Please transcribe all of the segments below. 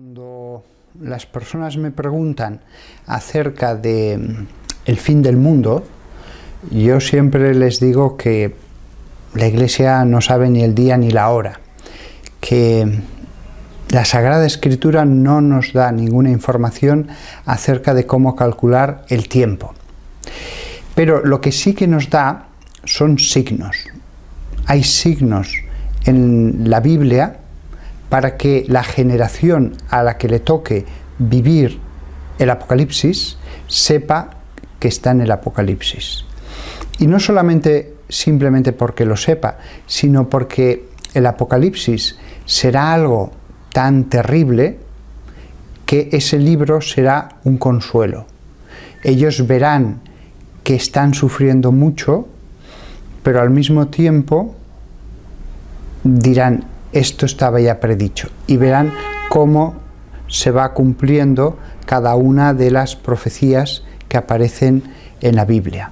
Cuando las personas me preguntan acerca de el fin del mundo, yo siempre les digo que la Iglesia no sabe ni el día ni la hora, que la Sagrada Escritura no nos da ninguna información acerca de cómo calcular el tiempo. Pero lo que sí que nos da son signos. Hay signos en la Biblia para que la generación a la que le toque vivir el Apocalipsis sepa que está en el Apocalipsis. Y no solamente simplemente porque lo sepa, sino porque el Apocalipsis será algo tan terrible que ese libro será un consuelo. Ellos verán que están sufriendo mucho, pero al mismo tiempo dirán: esto estaba ya predicho, y verán cómo se va cumpliendo cada una de las profecías que aparecen en la Biblia.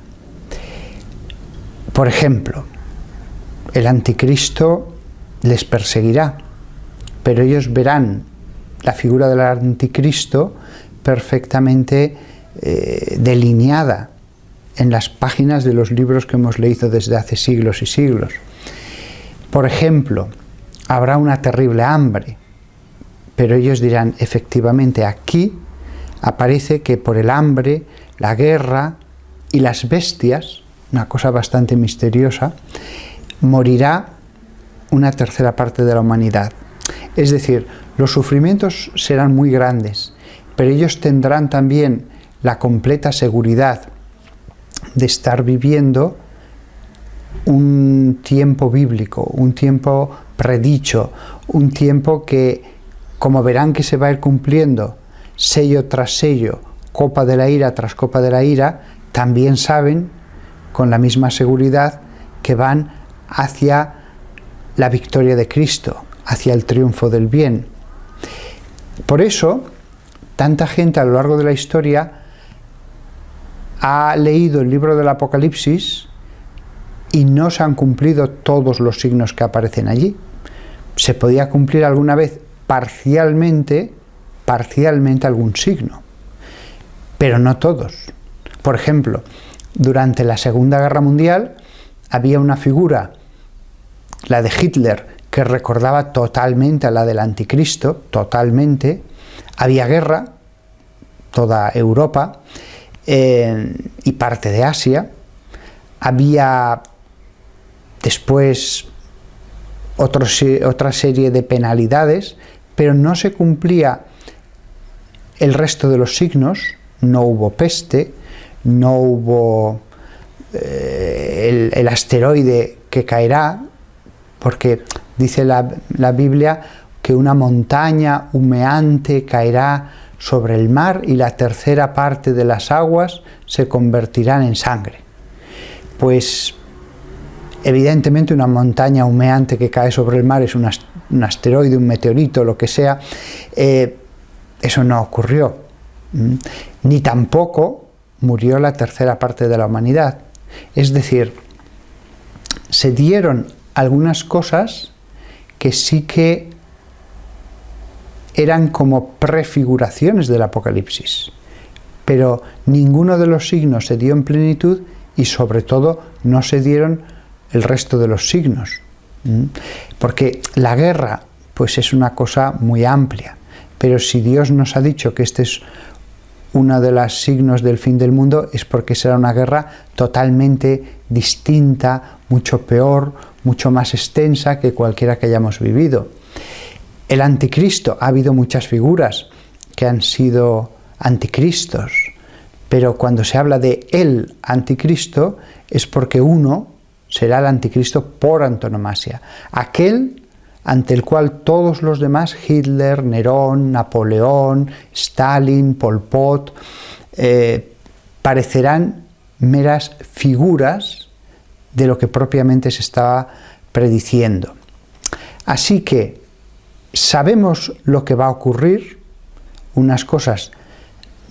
Por ejemplo, el anticristo les perseguirá, pero ellos verán la figura del anticristo perfectamente delineada en las páginas de los libros que hemos leído desde hace siglos y siglos. Por ejemplo, habrá una terrible hambre, pero ellos dirán: efectivamente, aquí aparece que por el hambre, la guerra y las bestias, una cosa bastante misteriosa, morirá una tercera parte de la humanidad. Es decir, los sufrimientos serán muy grandes, pero ellos tendrán también la completa seguridad de estar viviendo un tiempo bíblico, un tiempo predicho, un tiempo que, como verán que se va a ir cumpliendo sello tras sello, copa de la ira tras copa de la ira, también saben con la misma seguridad que van hacia la victoria de Cristo, hacia el triunfo del bien. Por eso, tanta gente a lo largo de la historia ha leído el libro del Apocalipsis y no se han cumplido todos los signos que aparecen allí. Se podía cumplir alguna vez parcialmente algún signo, pero no todos. Por ejemplo, durante la Segunda Guerra Mundial había una figura, la de Hitler, que recordaba totalmente a la del anticristo, totalmente. Había guerra, toda Europa y parte de Asia. Había después otra serie de penalidades, pero no se cumplía el resto de los signos. No hubo peste, no hubo el asteroide que caerá, porque dice la Biblia que una montaña humeante caerá sobre el mar y la tercera parte de las aguas se convertirán en sangre. Pues evidentemente una montaña humeante que cae sobre el mar es un asteroide, un meteorito, lo que sea. Eso no ocurrió. Ni tampoco murió la tercera parte de la humanidad. Es decir, se dieron algunas cosas que sí que eran como prefiguraciones del Apocalipsis, pero ninguno de los signos se dio en plenitud, y sobre todo no se dieron el resto de los signos, porque la guerra pues es una cosa muy amplia, pero si Dios nos ha dicho que este es uno de los signos del fin del mundo, es porque será una guerra totalmente distinta, mucho peor, mucho más extensa que cualquiera que hayamos vivido. El anticristo, ha habido muchas figuras que han sido anticristos, pero cuando se habla de el anticristo es porque uno será el anticristo por antonomasia, aquel ante el cual todos los demás, Hitler, Nerón, Napoleón, Stalin, Pol Pot, parecerán meras figuras de lo que propiamente se estaba prediciendo. Así que sabemos lo que va a ocurrir, unas cosas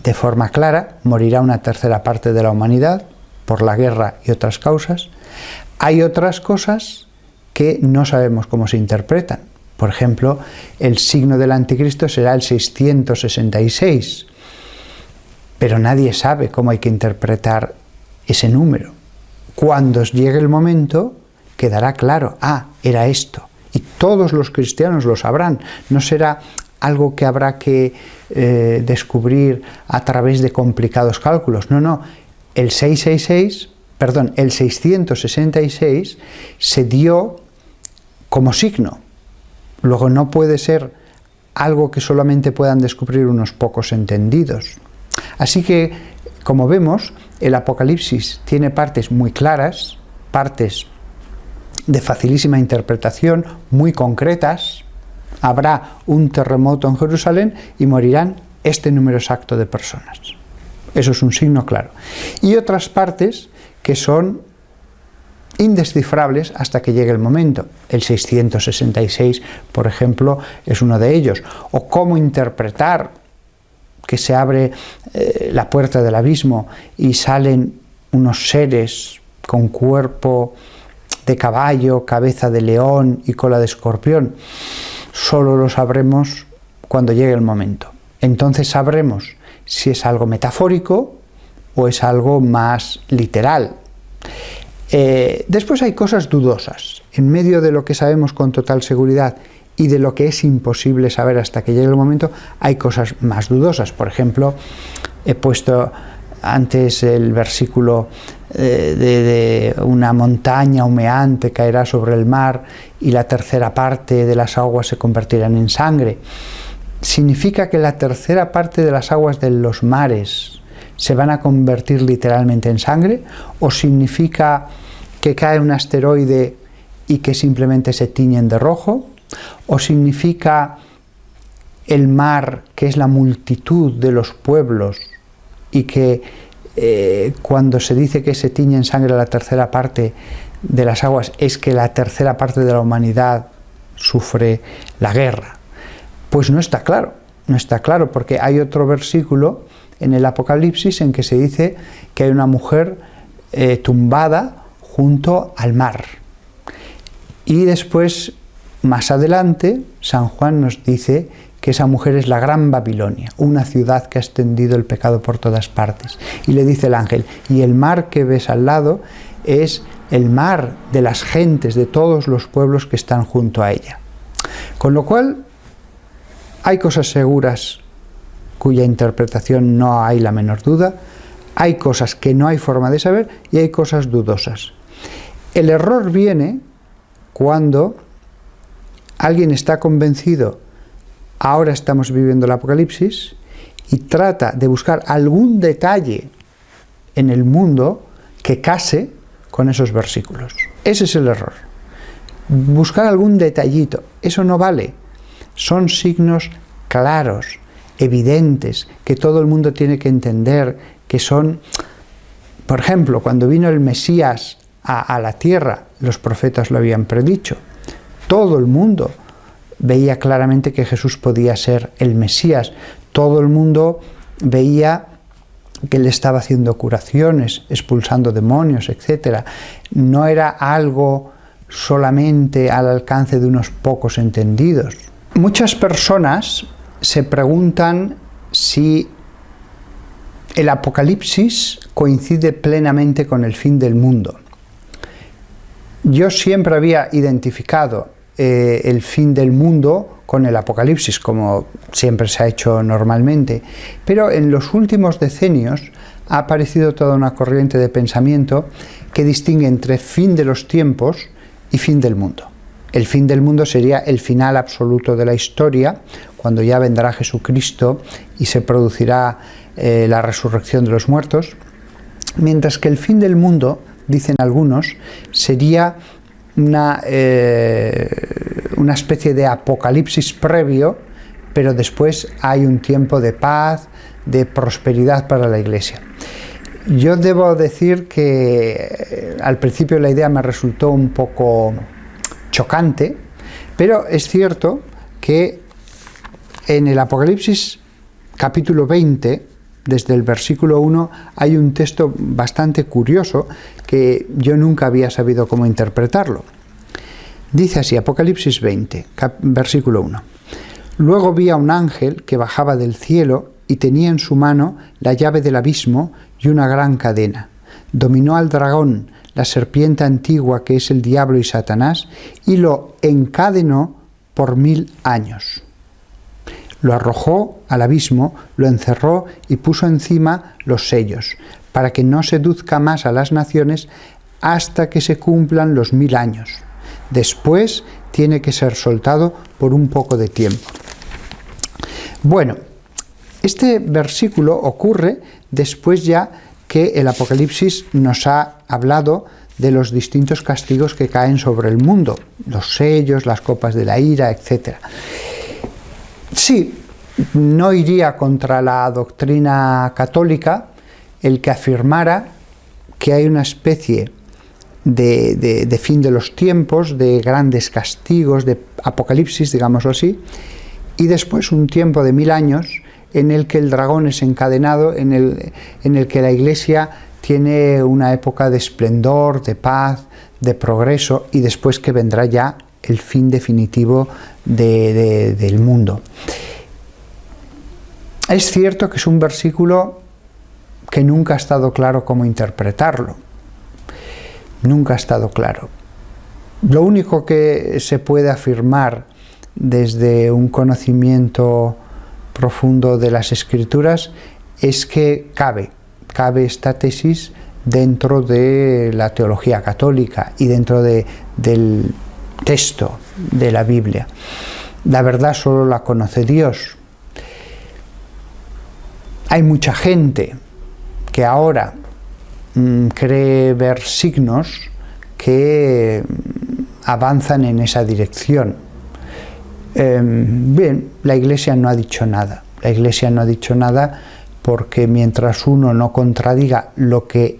de forma clara: morirá una tercera parte de la humanidad por la guerra y otras causas. Hay otras cosas que no sabemos cómo se interpretan. Por ejemplo, el signo del anticristo será el 666, pero nadie sabe cómo hay que interpretar ese número. Cuando llegue el momento, quedará claro, era esto. Y todos los cristianos lo sabrán. No será algo que habrá que descubrir a través de complicados cálculos. No. El 666 se dio como signo. Luego no puede ser algo que solamente puedan descubrir unos pocos entendidos. Así que, como vemos, el Apocalipsis tiene partes muy claras, partes de facilísima interpretación, muy concretas. Habrá un terremoto en Jerusalén y morirán este número exacto de personas. Eso es un signo claro. Y otras partes que son indescifrables hasta que llegue el momento. El 666, por ejemplo, es uno de ellos. O cómo interpretar que se abre la puerta del abismo y salen unos seres con cuerpo de caballo, cabeza de león y cola de escorpión. Solo lo sabremos cuando llegue el momento. Entonces sabremos si es algo metafórico o es algo más literal. Después hay cosas dudosas. En medio de lo que sabemos con total seguridad y de lo que es imposible saber hasta que llegue el momento, hay cosas más dudosas. Por ejemplo, he puesto antes el versículo de una montaña humeante caerá sobre el mar y la tercera parte de las aguas se convertirán en sangre. ¿Significa que la tercera parte de las aguas de los mares se van a convertir literalmente en sangre? ¿O significa que cae un asteroide y que simplemente se tiñen de rojo? ¿O significa el mar, que es la multitud de los pueblos, y que cuando se dice que se tiñe en sangre la tercera parte de las aguas, es que la tercera parte de la humanidad sufre la guerra? Pues no está claro, porque hay otro versículo en el Apocalipsis en que se dice que hay una mujer tumbada junto al mar. Y después, más adelante, San Juan nos dice que esa mujer es la Gran Babilonia, una ciudad que ha extendido el pecado por todas partes. Y le dice el ángel, y el mar que ves al lado es el mar de las gentes, de todos los pueblos que están junto a ella. Con lo cual, hay cosas seguras cuya interpretación no hay la menor duda, hay cosas que no hay forma de saber y hay cosas dudosas. El error viene cuando alguien está convencido, ahora estamos viviendo el Apocalipsis, y trata de buscar algún detalle en el mundo que case con esos versículos. Ese es el error. Buscar algún detallito, eso no vale. Son signos claros, evidentes, que todo el mundo tiene que entender, que son, por ejemplo, cuando vino el Mesías a la tierra, los profetas lo habían predicho. Todo el mundo veía claramente que Jesús podía ser el Mesías. Todo el mundo veía que él estaba haciendo curaciones, expulsando demonios, etc. No era algo solamente al alcance de unos pocos entendidos. Muchas personas se preguntan si el Apocalipsis coincide plenamente con el fin del mundo. Yo siempre había identificado el fin del mundo con el Apocalipsis, como siempre se ha hecho normalmente, pero en los últimos decenios ha aparecido toda una corriente de pensamiento que distingue entre fin de los tiempos y fin del mundo. El fin del mundo sería el final absoluto de la historia, cuando ya vendrá Jesucristo y se producirá la resurrección de los muertos, mientras que el fin del mundo, dicen algunos, sería una especie de apocalipsis previo, pero después hay un tiempo de paz, de prosperidad para la Iglesia. Yo debo decir que al principio la idea me resultó un poco chocante, pero es cierto que en el Apocalipsis capítulo 20, desde el versículo 1, hay un texto bastante curioso que yo nunca había sabido cómo interpretarlo. Dice así, Apocalipsis 20, versículo 1. Luego vi a un ángel que bajaba del cielo y tenía en su mano la llave del abismo y una gran cadena. Dominó al dragón, la serpiente antigua que es el diablo y Satanás, y lo encadenó por 1000 años. Lo arrojó al abismo, lo encerró y puso encima los sellos, para que no seduzca más a las naciones hasta que se cumplan los 1000 años. Después tiene que ser soltado por un poco de tiempo. Bueno, este versículo ocurre después ya que el Apocalipsis nos ha hablado de los distintos castigos que caen sobre el mundo, los sellos, las copas de la ira, etc. Sí, no iría contra la doctrina católica el que afirmara que hay una especie de fin de los tiempos, de grandes castigos, de apocalipsis, digámoslo así, y después un tiempo de 1000 años en el que el dragón es encadenado, en el que la Iglesia tiene una época de esplendor, de paz, de progreso, y después que vendrá ya el fin definitivo del mundo. Es cierto que es un versículo que nunca ha estado claro cómo interpretarlo. Nunca ha estado claro. Lo único que se puede afirmar desde un conocimiento profundo de las Escrituras es que cabe esta tesis dentro de la teología católica y dentro del texto de la Biblia. La verdad solo la conoce Dios. Hay mucha gente que ahora cree ver signos que avanzan en esa dirección. Bien, la Iglesia no ha dicho nada. La Iglesia no ha dicho nada porque mientras uno no contradiga lo que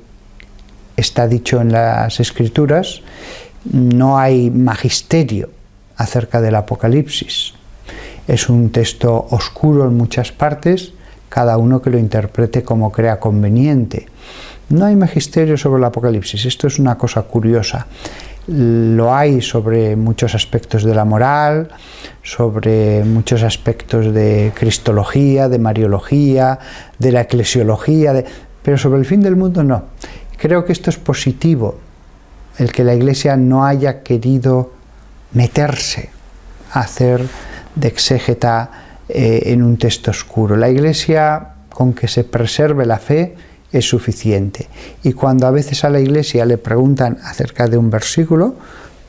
está dicho en las Escrituras, no hay magisterio acerca del Apocalipsis. Es un texto oscuro en muchas partes, cada uno que lo interprete como crea conveniente. No hay magisterio sobre el Apocalipsis. Esto es una cosa curiosa. Lo hay sobre muchos aspectos de la moral, sobre muchos aspectos de cristología, de mariología, de la eclesiología, pero sobre el fin del mundo no. Creo que esto es positivo, el que la Iglesia no haya querido meterse a hacer de exégeta en un texto oscuro. La Iglesia, con que se preserve la fe, es suficiente. Y cuando a veces a la Iglesia le preguntan acerca de un versículo,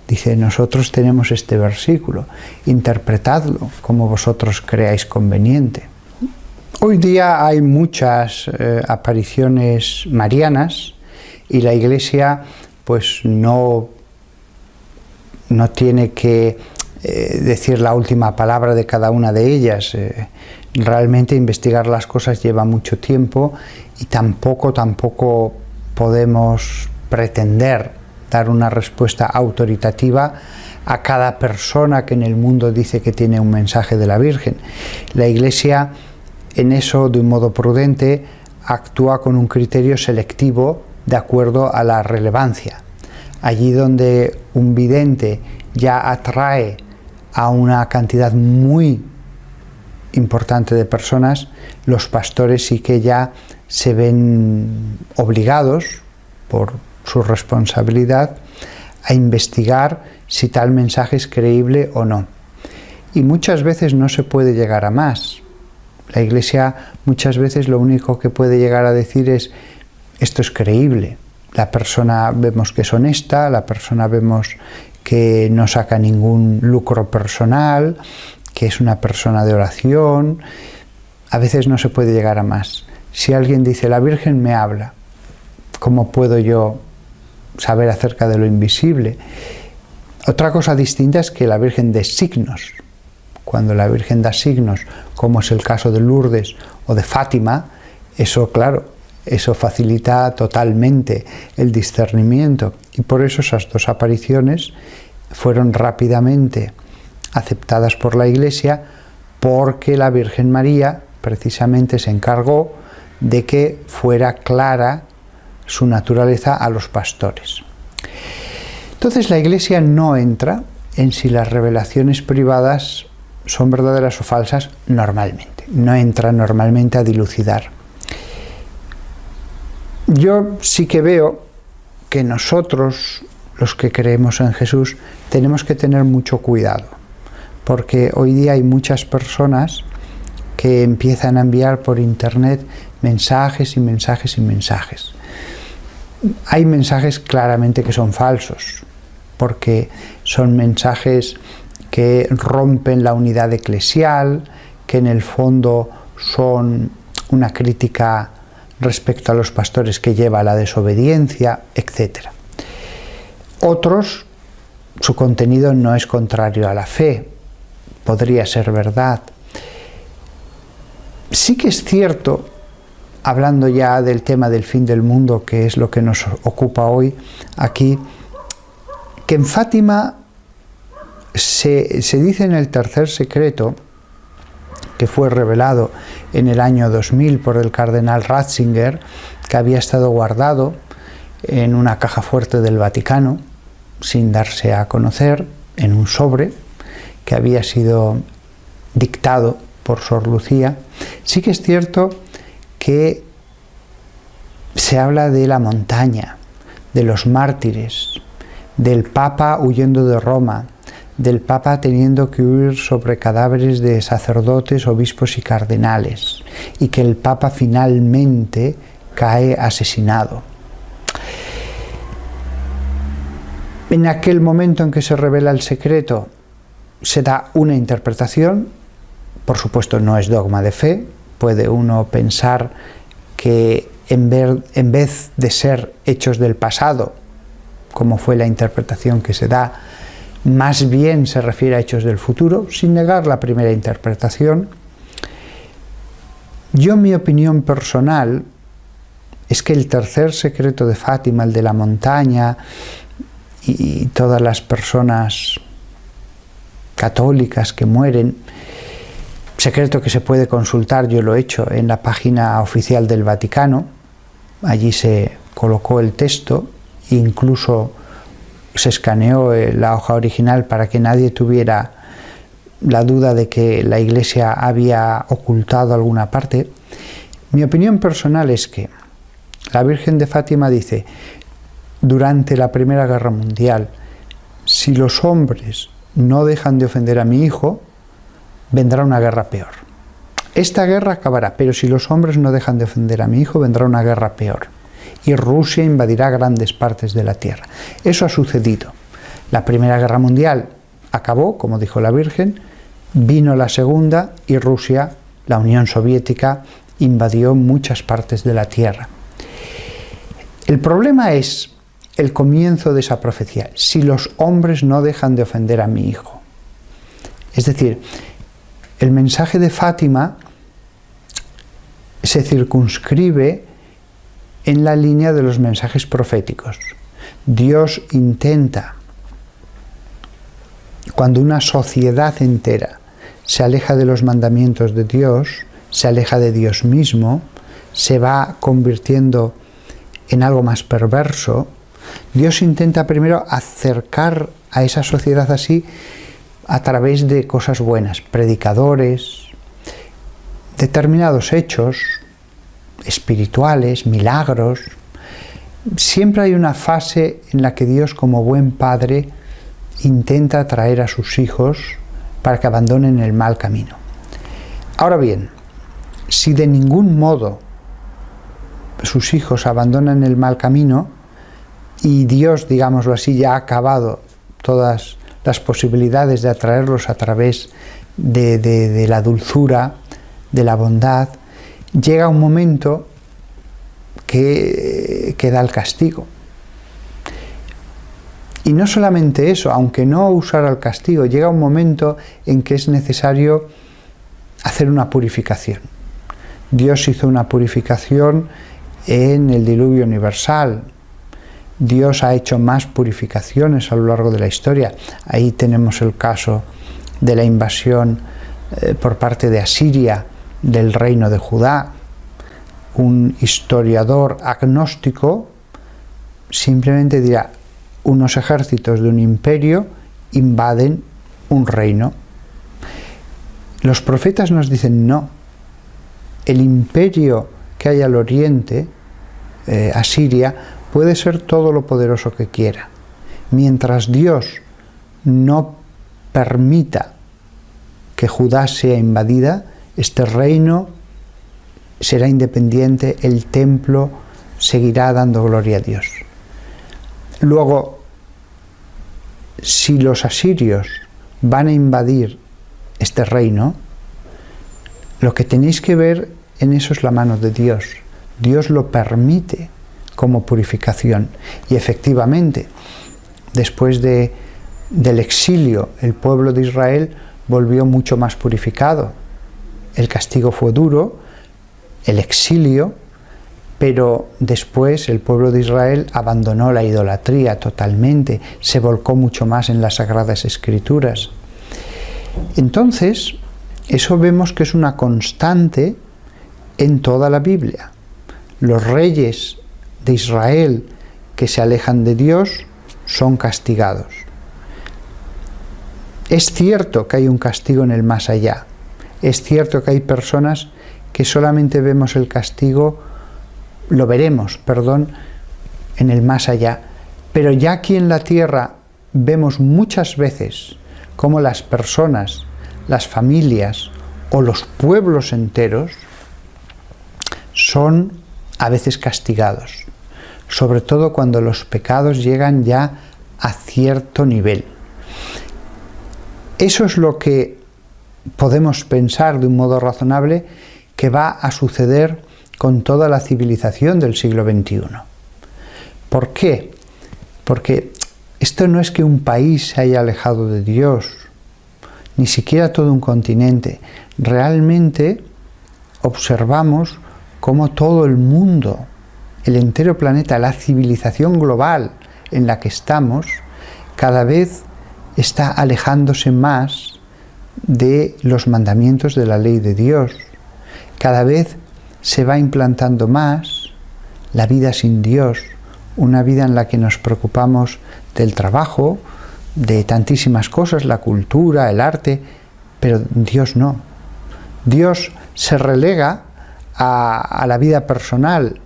dice: nosotros tenemos este versículo, interpretadlo como vosotros creáis conveniente. Hoy día hay muchas apariciones marianas y la Iglesia pues no tiene que decir la última palabra de cada una de ellas. Realmente investigar las cosas lleva mucho tiempo y tampoco podemos pretender dar una respuesta autoritativa a cada persona que en el mundo dice que tiene un mensaje de la Virgen. La Iglesia en eso, de un modo prudente, actúa con un criterio selectivo de acuerdo a la relevancia. Allí donde un vidente ya atrae a una cantidad muy importante de personas, los pastores sí que ya se ven obligados por su responsabilidad a investigar si tal mensaje es creíble o no. Y muchas veces no se puede llegar a más. La Iglesia muchas veces lo único que puede llegar a decir es: esto es creíble. La persona vemos que es honesta, la persona vemos que no saca ningún lucro personal, que es una persona de oración. A veces no se puede llegar a más. Si alguien dice: la Virgen me habla, ¿cómo puedo yo saber acerca de lo invisible? Otra cosa distinta es que la Virgen dé signos. Cuando la Virgen da signos, como es el caso de Lourdes o de Fátima, eso, claro, eso facilita totalmente el discernimiento. Y por eso esas dos apariciones fueron rápidamente aceptadas por la Iglesia, porque la Virgen María precisamente se encargó de que fuera clara su naturaleza a los pastores. Entonces la Iglesia no entra en si las revelaciones privadas son verdaderas o falsas normalmente. No entra normalmente a dilucidar. Yo sí que veo que nosotros, los que creemos en Jesús, tenemos que tener mucho cuidado, porque hoy día hay muchas personas que empiezan a enviar por internet mensajes y mensajes y mensajes. Hay mensajes claramente que son falsos, porque son mensajes que rompen la unidad eclesial, que en el fondo son una crítica respecto a los pastores que lleva a la desobediencia, etc. Otros, su contenido no es contrario a la fe, podría ser verdad. Sí que es cierto, hablando ya del tema del fin del mundo, que es lo que nos ocupa hoy aquí, que en Fátima se dice en el tercer secreto, que fue revelado en el año 2000 por el cardenal Ratzinger, que había estado guardado en una caja fuerte del Vaticano, sin darse a conocer, en un sobre que había sido dictado por Sor Lucía. Sí que es cierto que se habla de la montaña, de los mártires, del Papa huyendo de Roma, del Papa teniendo que huir sobre cadáveres de sacerdotes, obispos y cardenales, y que el Papa finalmente cae asesinado. En aquel momento en que se revela el secreto, se da una interpretación, por supuesto no es dogma de fe, puede uno pensar que en vez de ser hechos del pasado, como fue la interpretación que se da, más bien se refiere a hechos del futuro, sin negar la primera interpretación. Yo, mi opinión personal es que el tercer secreto de Fátima, el de la montaña, y todas las personas católicas que mueren, secreto que se puede consultar, yo lo he hecho en la página oficial del Vaticano, allí se colocó el texto, incluso se escaneó la hoja original para que nadie tuviera la duda de que la Iglesia había ocultado alguna parte. Mi opinión personal es que la Virgen de Fátima dice, durante la Primera Guerra Mundial, si los hombres no dejan de ofender a mi hijo, vendrá una guerra peor. Esta guerra acabará, pero si los hombres no dejan de ofender a mi hijo, vendrá una guerra peor. Y Rusia invadirá grandes partes de la tierra. Eso ha sucedido. La Primera Guerra Mundial acabó, como dijo la Virgen, vino la Segunda y Rusia, la Unión Soviética, invadió muchas partes de la tierra. El problema es el comienzo de esa profecía, si los hombres no dejan de ofender a mi hijo. Es decir, el mensaje de Fátima se circunscribe en la línea de los mensajes proféticos. Dios intenta, cuando una sociedad entera se aleja de los mandamientos de Dios, se aleja de Dios mismo, se va convirtiendo en algo más perverso, Dios intenta primero acercar a esa sociedad así a través de cosas buenas, predicadores, determinados hechos espirituales, milagros. Siempre hay una fase en la que Dios, como buen padre, intenta atraer a sus hijos para que abandonen el mal camino. Ahora bien, si de ningún modo sus hijos abandonan el mal camino y Dios, digámoslo así, ya ha acabado todas las posibilidades de atraerlos a través de la dulzura, de la bondad, llega un momento que da el castigo. Y no solamente eso, aunque no usara el castigo, llega un momento en que es necesario hacer una purificación. Dios hizo una purificación en el diluvio universal. Dios ha hecho más purificaciones a lo largo de la historia. Ahí tenemos el caso de la invasión por parte de Asiria del reino de Judá. Un historiador agnóstico simplemente dirá unos ejércitos de un imperio invaden un reino. Los profetas nos dicen no. El imperio que hay al oriente, Asiria, puede ser todo lo poderoso que quiera. Mientras Dios no permita que Judá sea invadida, este reino será independiente, el templo seguirá dando gloria a Dios. Luego, si los asirios van a invadir este reino, lo que tenéis que ver en eso es la mano de Dios. Dios lo permite como purificación. Y efectivamente, después del exilio, el pueblo de Israel volvió mucho más purificado. El castigo fue duro, el exilio, pero después el pueblo de Israel abandonó la idolatría totalmente, se volcó mucho más en las Sagradas Escrituras. Entonces, eso vemos que es una constante en toda la Biblia. Los reyes de Israel que se alejan de Dios son castigados. Es cierto que hay un castigo en el más allá. Es cierto que hay personas que solamente vemos el castigo, lo veremos, en el más allá. Pero ya aquí en la tierra vemos muchas veces cómo las personas, las familias o los pueblos enteros son a veces castigados, sobre todo cuando los pecados llegan ya a cierto nivel. Eso es lo que podemos pensar de un modo razonable que va a suceder con toda la civilización del siglo XXI. ¿Por qué? Porque esto no es que un país se haya alejado de Dios, ni siquiera todo un continente. Realmente observamos cómo todo el mundo, el entero planeta, la civilización global en la que estamos, cada vez está alejándose más de los mandamientos de la ley de Dios. Cada vez se va implantando más la vida sin Dios, una vida en la que nos preocupamos del trabajo, de tantísimas cosas, la cultura, el arte, pero Dios no. Dios se relega a la vida personal,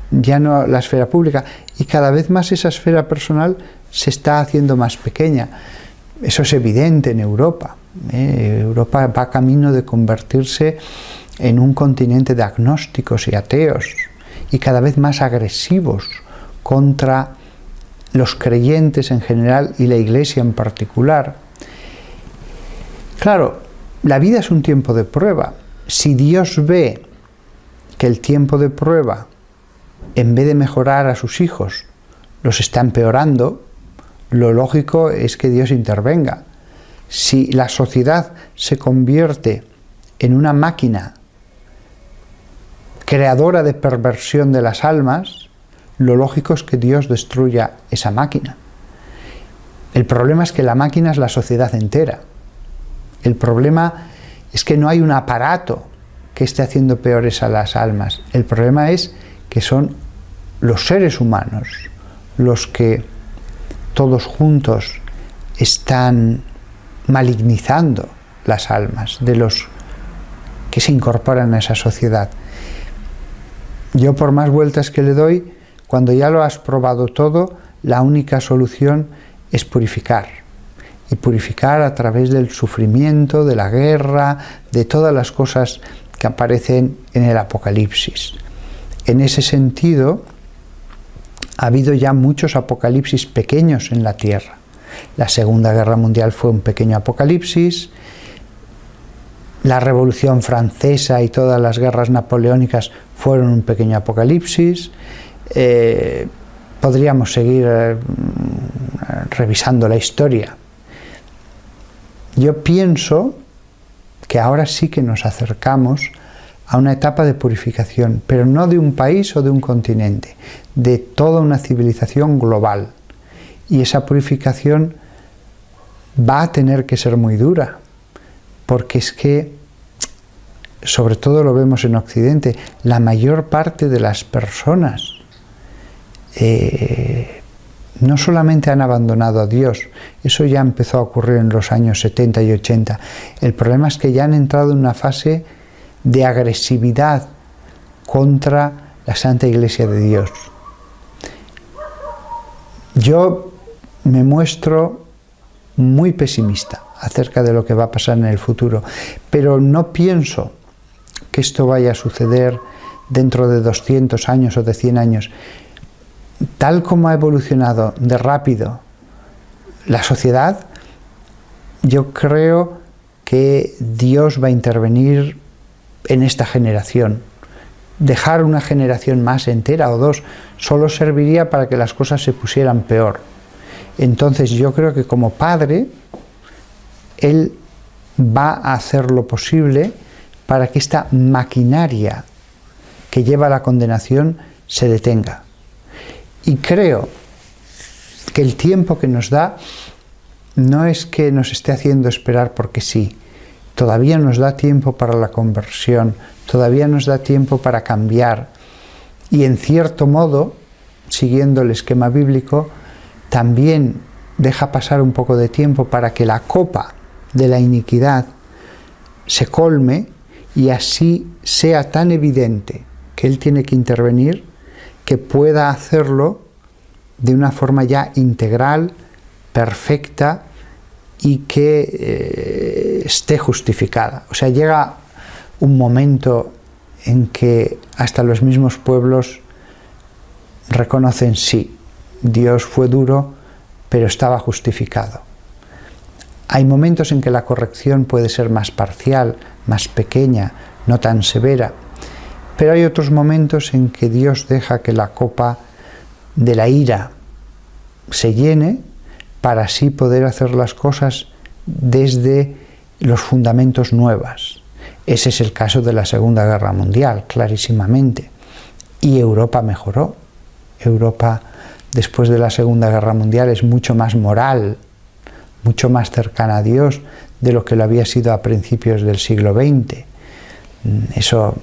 ya no la esfera pública, y cada vez más esa esfera personal se está haciendo más pequeña. Eso es evidente en Europa. Europa va camino de convertirse en un continente de agnósticos y ateos, y cada vez más agresivos contra los creyentes en general y la Iglesia en particular. Claro, la vida es un tiempo de prueba. Si Dios ve que el tiempo de prueba, en vez de mejorar a sus hijos, los está empeorando, lo lógico es que Dios intervenga. Si la sociedad se convierte en una máquina creadora de perversión de las almas, lo lógico es que Dios destruya esa máquina. El problema es que la máquina es la sociedad entera. El problema es que no hay un aparato que esté haciendo peores a las almas. El problema es que son los seres humanos los que todos juntos están malignizando las almas de los que se incorporan a esa sociedad. Yo, por más vueltas que le doy, cuando ya lo has probado todo, la única solución es purificar. Y purificar a través del sufrimiento, de la guerra, de todas las cosas que aparecen en el Apocalipsis. En ese sentido, ha habido ya muchos apocalipsis pequeños en la tierra. La Segunda Guerra Mundial fue un pequeño apocalipsis. La Revolución Francesa y todas las guerras napoleónicas fueron un pequeño apocalipsis. Podríamos seguir revisando la historia. Yo pienso que ahora sí que nos acercamos a una etapa de purificación, pero no de un país o de un continente, de toda una civilización global. Y esa purificación va a tener que ser muy dura, porque es que, sobre todo lo vemos en Occidente, no solamente han abandonado a Dios, eso ya empezó a ocurrir en los años 70 y 80. El problema es que ya han entrado en una fase de agresividad contra la Santa Iglesia de Dios. Yo me muestro muy pesimista acerca de lo que va a pasar en el futuro, pero no pienso que esto vaya a suceder dentro de 200 años o de 100 años. Tal como ha evolucionado de rápido la sociedad, yo creo que Dios va a intervenir en esta generación. Dejar una generación más entera o dos solo serviría para que las cosas se pusieran peor. Entonces yo creo que como padre, Él va a hacer lo posible para que esta maquinaria que lleva a la condenación se detenga. Y creo que el tiempo que nos da no es que nos esté haciendo esperar porque sí. Todavía nos da tiempo para la conversión, todavía nos da tiempo para cambiar. Y en cierto modo, siguiendo el esquema bíblico, también deja pasar un poco de tiempo para que la copa de la iniquidad se colme y así sea tan evidente que Él tiene que intervenir, que pueda hacerlo de una forma ya integral, perfecta y que esté justificada. O sea, llega un momento en que hasta los mismos pueblos reconocen, sí, Dios fue duro, pero estaba justificado. Hay momentos en que la corrección puede ser más parcial, más pequeña, no tan severa, pero hay otros momentos en que Dios deja que la copa de la ira se llene para así poder hacer las cosas desde los fundamentos nuevos. Ese es el caso de la Segunda Guerra Mundial, clarísimamente. Y Europa mejoró. Europa, después de la Segunda Guerra Mundial, es mucho más moral, mucho más cercana a Dios de lo que lo había sido a principios del siglo XX. Eso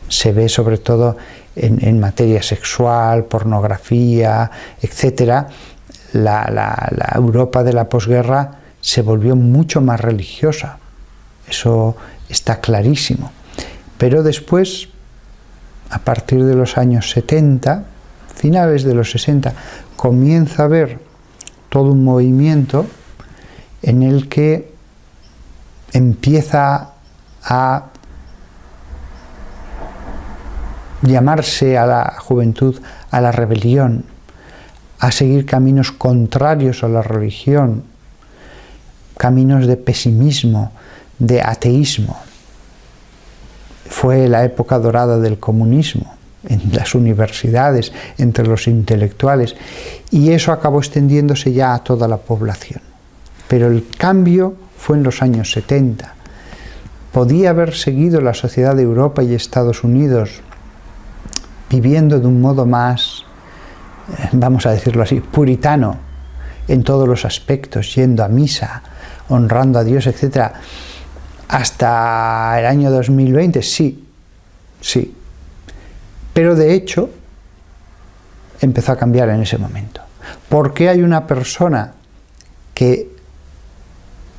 se ve sobre todo en materia sexual, pornografía, etc. La Europa de la posguerra se volvió mucho más religiosa. Eso está clarísimo. Pero después, a partir de los años 70, finales de los 60, comienza a haber todo un movimiento en el que empieza a llamarse a la juventud a la rebelión, a seguir caminos contrarios a la religión, caminos de pesimismo, de ateísmo. Fue la época dorada del comunismo en las universidades, entre los intelectuales, y eso acabó extendiéndose ya a toda la población. Pero el cambio fue en los años 70. Podía haber seguido la sociedad de Europa y Estados Unidos viviendo de un modo más, vamos a decirlo así, puritano en todos los aspectos, yendo a misa, honrando a Dios, etc. Hasta el año 2020, sí. Pero de hecho, empezó a cambiar en ese momento. ¿Por qué hay una persona que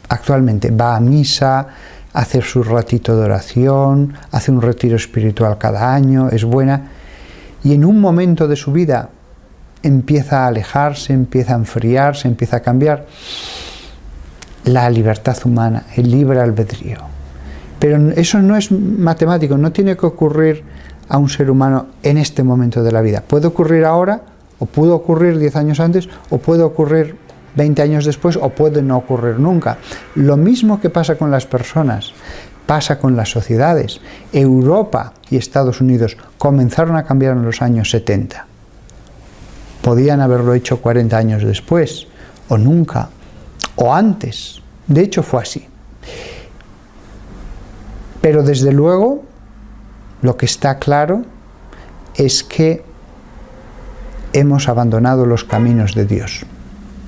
actualmente va a misa, hace su ratito de oración, hace un retiro espiritual cada año, es buena, y en un momento de su vida empieza a alejarse, empieza a enfriarse, empieza a cambiar? La libertad humana, el libre albedrío. Pero eso no es matemático, no tiene que ocurrir a un ser humano en este momento de la vida. Puede ocurrir ahora, o pudo ocurrir 10 años antes, o puede ocurrir 20 años después, o puede no ocurrir nunca. Lo mismo que pasa con las personas, pasa con las sociedades. Europa y Estados Unidos comenzaron a cambiar en los años 70. Podían haberlo hecho 40 años después, o nunca, o antes. De hecho fue así. Pero desde luego, lo que está claro es que hemos abandonado los caminos de Dios.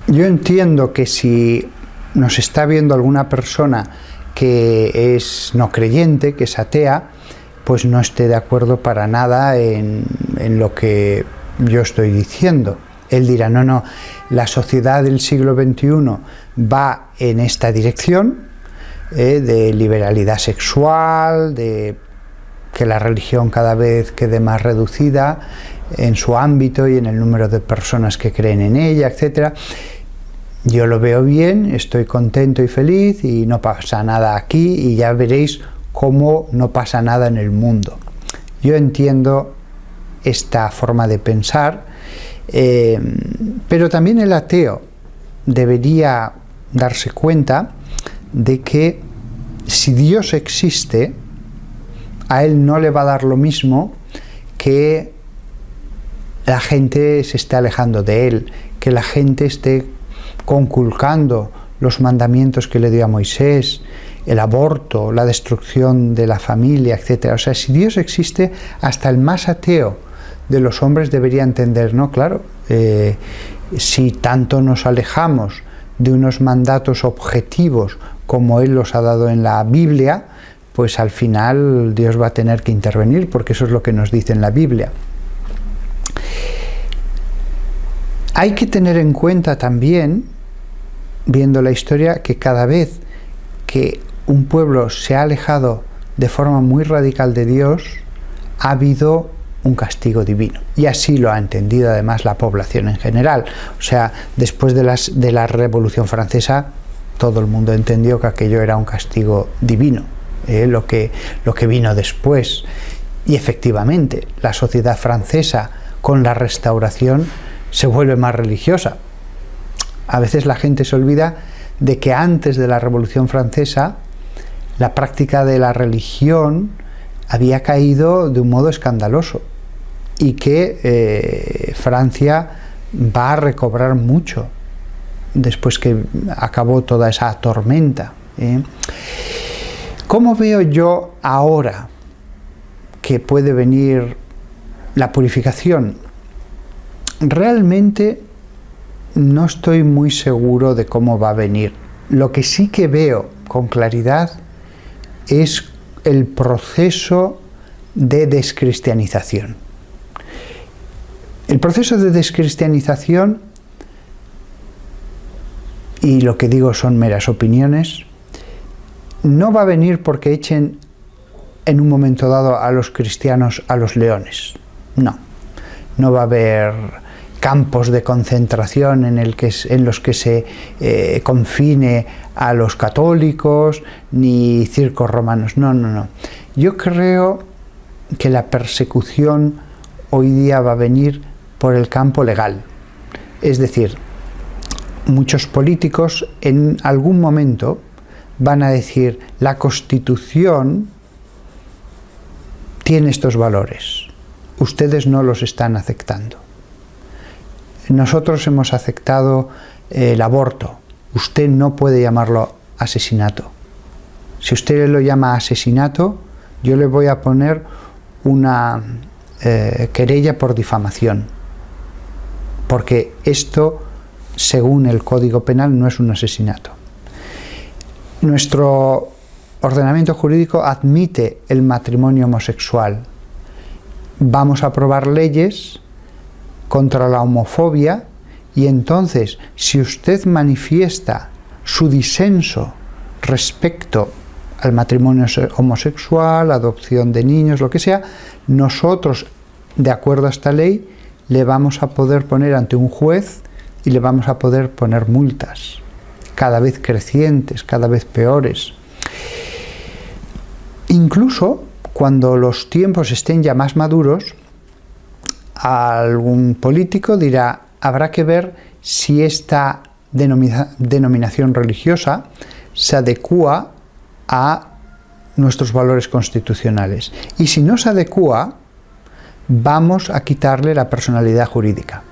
Yo entiendo que si nos está viendo alguna persona que es no creyente, que es atea, pues no esté de acuerdo para nada en lo que yo estoy diciendo. Él dirá, no, no, la sociedad del siglo XXI va en esta dirección, de liberalidad sexual, de que la religión cada vez quede más reducida en su ámbito y en el número de personas que creen en ella, etc. Yo lo veo bien, estoy contento y feliz y no pasa nada aquí, y ya veréis cómo no pasa nada en el mundo. Yo entiendo esta forma de pensar, pero también el ateo debería darse cuenta de que si Dios existe, a él no le va a dar lo mismo que la gente se esté alejando de él, que la gente esté conculcando los mandamientos que le dio a Moisés, el aborto, la destrucción de la familia, etc. O sea, si Dios existe, hasta el más ateo de los hombres debería entender, ¿no? Claro, si tanto nos alejamos de unos mandatos objetivos como Él los ha dado en la Biblia, pues al final Dios va a tener que intervenir, porque eso es lo que nos dice en la Biblia. Hay que tener en cuenta también, viendo la historia, que cada vez que un pueblo se ha alejado de forma muy radical de Dios, ha habido un castigo divino. Y así lo ha entendido además la población en general. O sea, después de la Revolución Francesa, todo el mundo entendió que aquello era un castigo divino, lo que vino después. Y efectivamente, la sociedad francesa, con la Restauración, se vuelve más religiosa. A veces la gente se olvida de que antes de la Revolución Francesa, la práctica de la religión había caído de un modo escandaloso, y que Francia va a recobrar mucho después que acabó toda esa tormenta. ¿Cómo veo yo ahora que puede venir la purificación? Realmente no estoy muy seguro de cómo va a venir. Lo que sí que veo con claridad es el proceso de descristianización. El proceso de descristianización, y lo que digo son meras opiniones, no va a venir porque echen en un momento dado a los cristianos a los leones. No va a haber campos de concentración en los que se confine a los católicos, ni circos romanos. No. Yo creo que la persecución hoy día va a venir por el campo legal. Es decir, muchos políticos en algún momento van a decir: la Constitución tiene estos valores, ustedes no los están aceptando. Nosotros hemos aceptado el aborto, usted no puede llamarlo asesinato. Si usted lo llama asesinato, yo le voy a poner una querella por difamación, porque esto, según el Código Penal, no es un asesinato. Nuestro ordenamiento jurídico admite el matrimonio homosexual. Vamos a aprobar leyes contra la homofobia, y entonces, si usted manifiesta su disenso respecto al matrimonio homosexual, adopción de niños, lo que sea, nosotros, de acuerdo a esta ley, le vamos a poder poner ante un juez y le vamos a poder poner multas, cada vez crecientes, cada vez peores. Incluso cuando los tiempos estén ya más maduros, algún político dirá: habrá que ver si esta denominación religiosa se adecúa a nuestros valores constitucionales. Y si no se adecúa, vamos a quitarle la personalidad jurídica.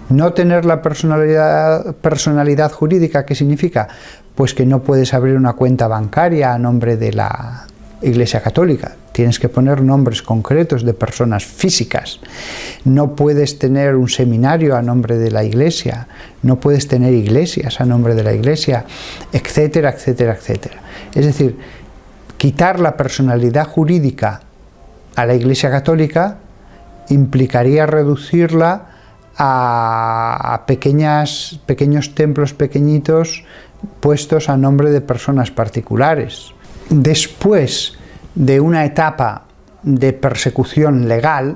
No tener la personalidad jurídica, ¿qué significa? Pues que no puedes abrir una cuenta bancaria a nombre de la Iglesia Católica. Tienes que poner nombres concretos de personas físicas. No puedes tener un seminario a nombre de la Iglesia. No puedes tener iglesias a nombre de la Iglesia, etcétera, etcétera, etcétera. Es decir, quitar la personalidad jurídica a la Iglesia Católica implicaría reducirla a pequeños templos pequeñitos puestos a nombre de personas particulares. Después de una etapa de persecución legal,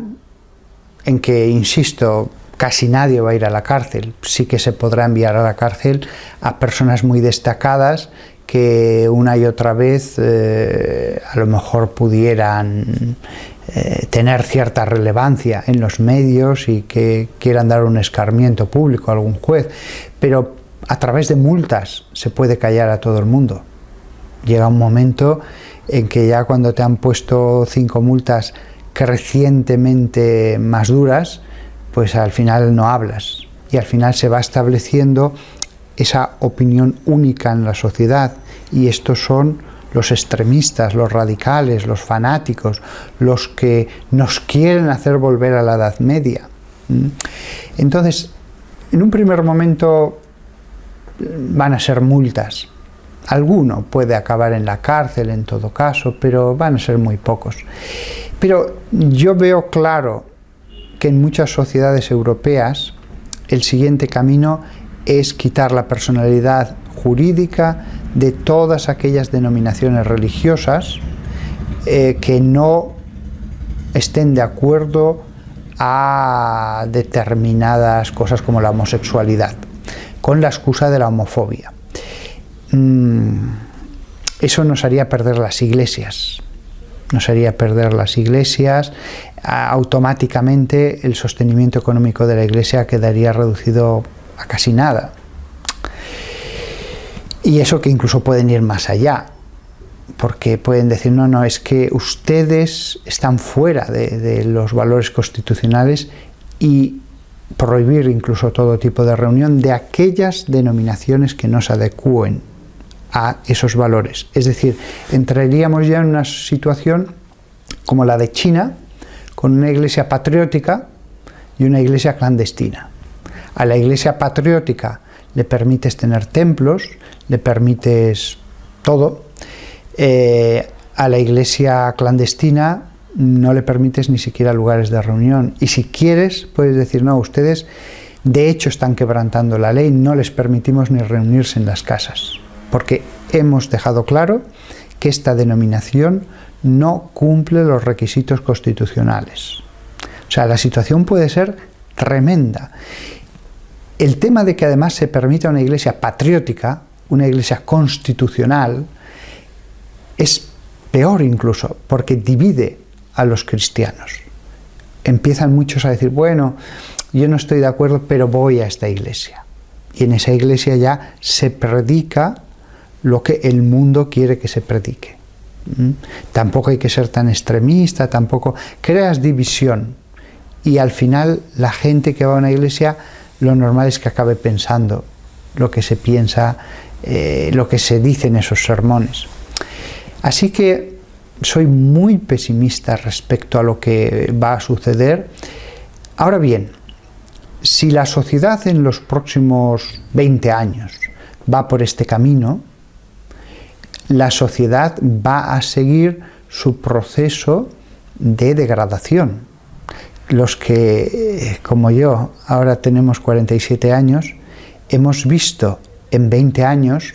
en que, insisto, casi nadie va a ir a la cárcel, sí que se podrá enviar a la cárcel a personas muy destacadas que una y otra vez a lo mejor pudieran tener cierta relevancia en los medios y que quieran dar un escarmiento público a algún juez, pero a través de multas se puede callar a todo el mundo. Llega un momento en que ya cuando te han puesto 5 multas crecientemente más duras, pues al final no hablas y al final se va estableciendo esa opinión única en la sociedad, y estos son los extremistas, los radicales, los fanáticos, los que nos quieren hacer volver a la Edad Media. Entonces, en un primer momento van a ser multas. Alguno puede acabar en la cárcel en todo caso, pero van a ser muy pocos. Pero yo veo claro que en muchas sociedades europeas el siguiente camino es quitar la personalidad jurídica de todas aquellas denominaciones religiosas que no estén de acuerdo a determinadas cosas como la homosexualidad, con la excusa de la homofobia. Eso nos haría perder las iglesias. Automáticamente el sostenimiento económico de la iglesia quedaría reducido a casi nada. Y eso que incluso pueden ir más allá, porque pueden decir, no, es que ustedes están fuera de los valores constitucionales, y prohibir incluso todo tipo de reunión de aquellas denominaciones que no se adecúen a esos valores. Es decir, entraríamos ya en una situación como la de China, con una iglesia patriótica y una iglesia clandestina. A la iglesia patriótica le permites tener templos, le permites todo. A la iglesia clandestina no le permites ni siquiera lugares de reunión. Y si quieres, puedes decir, no, ustedes de hecho están quebrantando la ley, no les permitimos ni reunirse en las casas, porque hemos dejado claro que esta denominación no cumple los requisitos constitucionales. O sea, la situación puede ser tremenda. El tema de que además se permita una iglesia patriótica, una iglesia constitucional, es peor incluso, porque divide a los cristianos. Empiezan muchos a decir, bueno, yo no estoy de acuerdo, pero voy a esta iglesia. Y en esa iglesia ya se predica lo que el mundo quiere que se predique. Tampoco hay que ser tan extremista, tampoco creas división. Y al final la gente que va a una iglesia, lo normal es que acabe pensando lo que se piensa, lo que se dice en esos sermones. Así que soy muy pesimista respecto a lo que va a suceder. Ahora bien, si la sociedad en los próximos 20 años va por este camino, la sociedad va a seguir su proceso de degradación. Los que, como yo, ahora tenemos 47 años, hemos visto en 20 años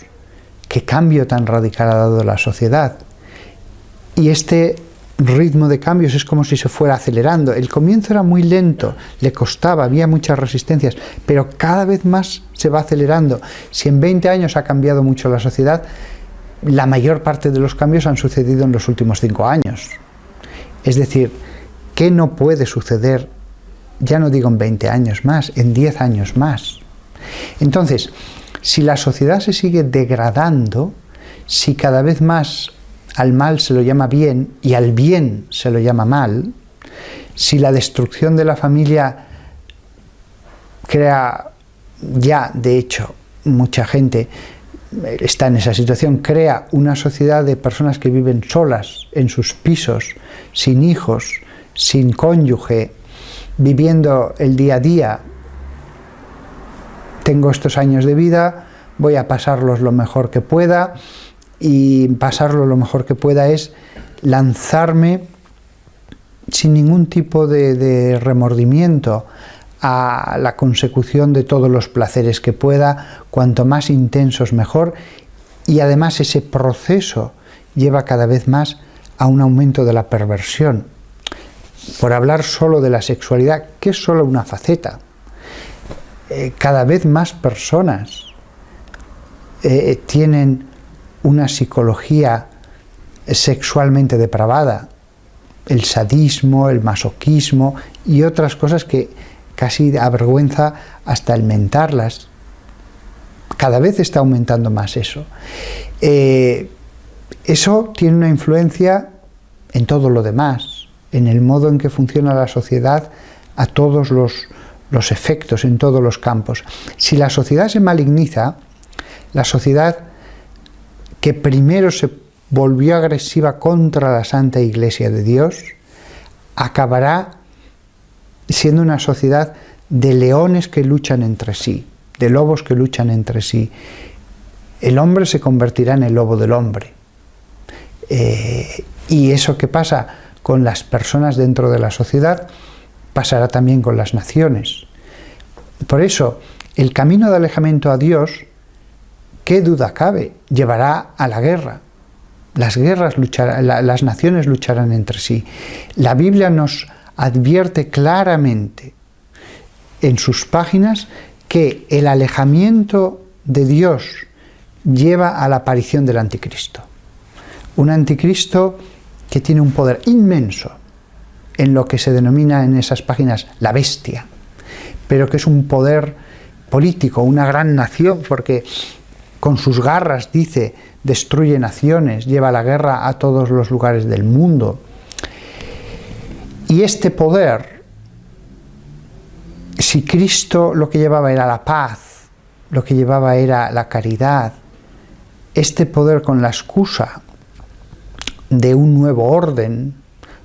qué cambio tan radical ha dado la sociedad. Y este ritmo de cambios es como si se fuera acelerando. El comienzo era muy lento, le costaba, había muchas resistencias, pero cada vez más se va acelerando. Si en 20 años ha cambiado mucho la sociedad, la mayor parte de los cambios han sucedido en los últimos 5 años. Es decir, ¿qué no puede suceder? Ya no digo en 20 años más, en 10 años más. Entonces, si la sociedad se sigue degradando, si cada vez más al mal se lo llama bien y al bien se lo llama mal, si la destrucción de la familia crea, ya de hecho mucha gente está en esa situación, crea una sociedad de personas que viven solas en sus pisos, sin hijos, sin cónyuge, viviendo el día a día. Tengo estos años de vida, voy a pasarlos lo mejor que pueda, y pasarlo lo mejor que pueda es lanzarme sin ningún tipo de remordimiento a la consecución de todos los placeres que pueda, cuanto más intensos mejor, y además ese proceso lleva cada vez más a un aumento de la perversión. Por hablar solo de la sexualidad, que es solo una faceta, cada vez más personas tienen una psicología sexualmente depravada, el sadismo, el masoquismo y otras cosas que casi avergüenza hasta el mentarlas. Cada vez está aumentando más eso. Eso tiene una influencia en todo lo demás, en el modo en que funciona la sociedad a todos los efectos, en todos los campos. Si la sociedad se maligniza, la sociedad que primero se volvió agresiva contra la Santa Iglesia de Dios, acabará siendo una sociedad de leones que luchan entre sí, de lobos que luchan entre sí. El hombre se convertirá en el lobo del hombre. Y eso que pasa con las personas dentro de la sociedad, pasará también con las naciones. Por eso, el camino de alejamiento a Dios, qué duda cabe, llevará a la guerra. Las naciones lucharán entre sí. La Biblia nos advierte claramente en sus páginas que el alejamiento de Dios lleva a la aparición del anticristo. Un anticristo que tiene un poder inmenso en lo que se denomina en esas páginas la bestia, pero que es un poder político, una gran nación, porque con sus garras, dice, destruye naciones, lleva la guerra a todos los lugares del mundo. Y este poder, si Cristo lo que llevaba era la paz, lo que llevaba era la caridad, este poder con la excusa de un nuevo orden,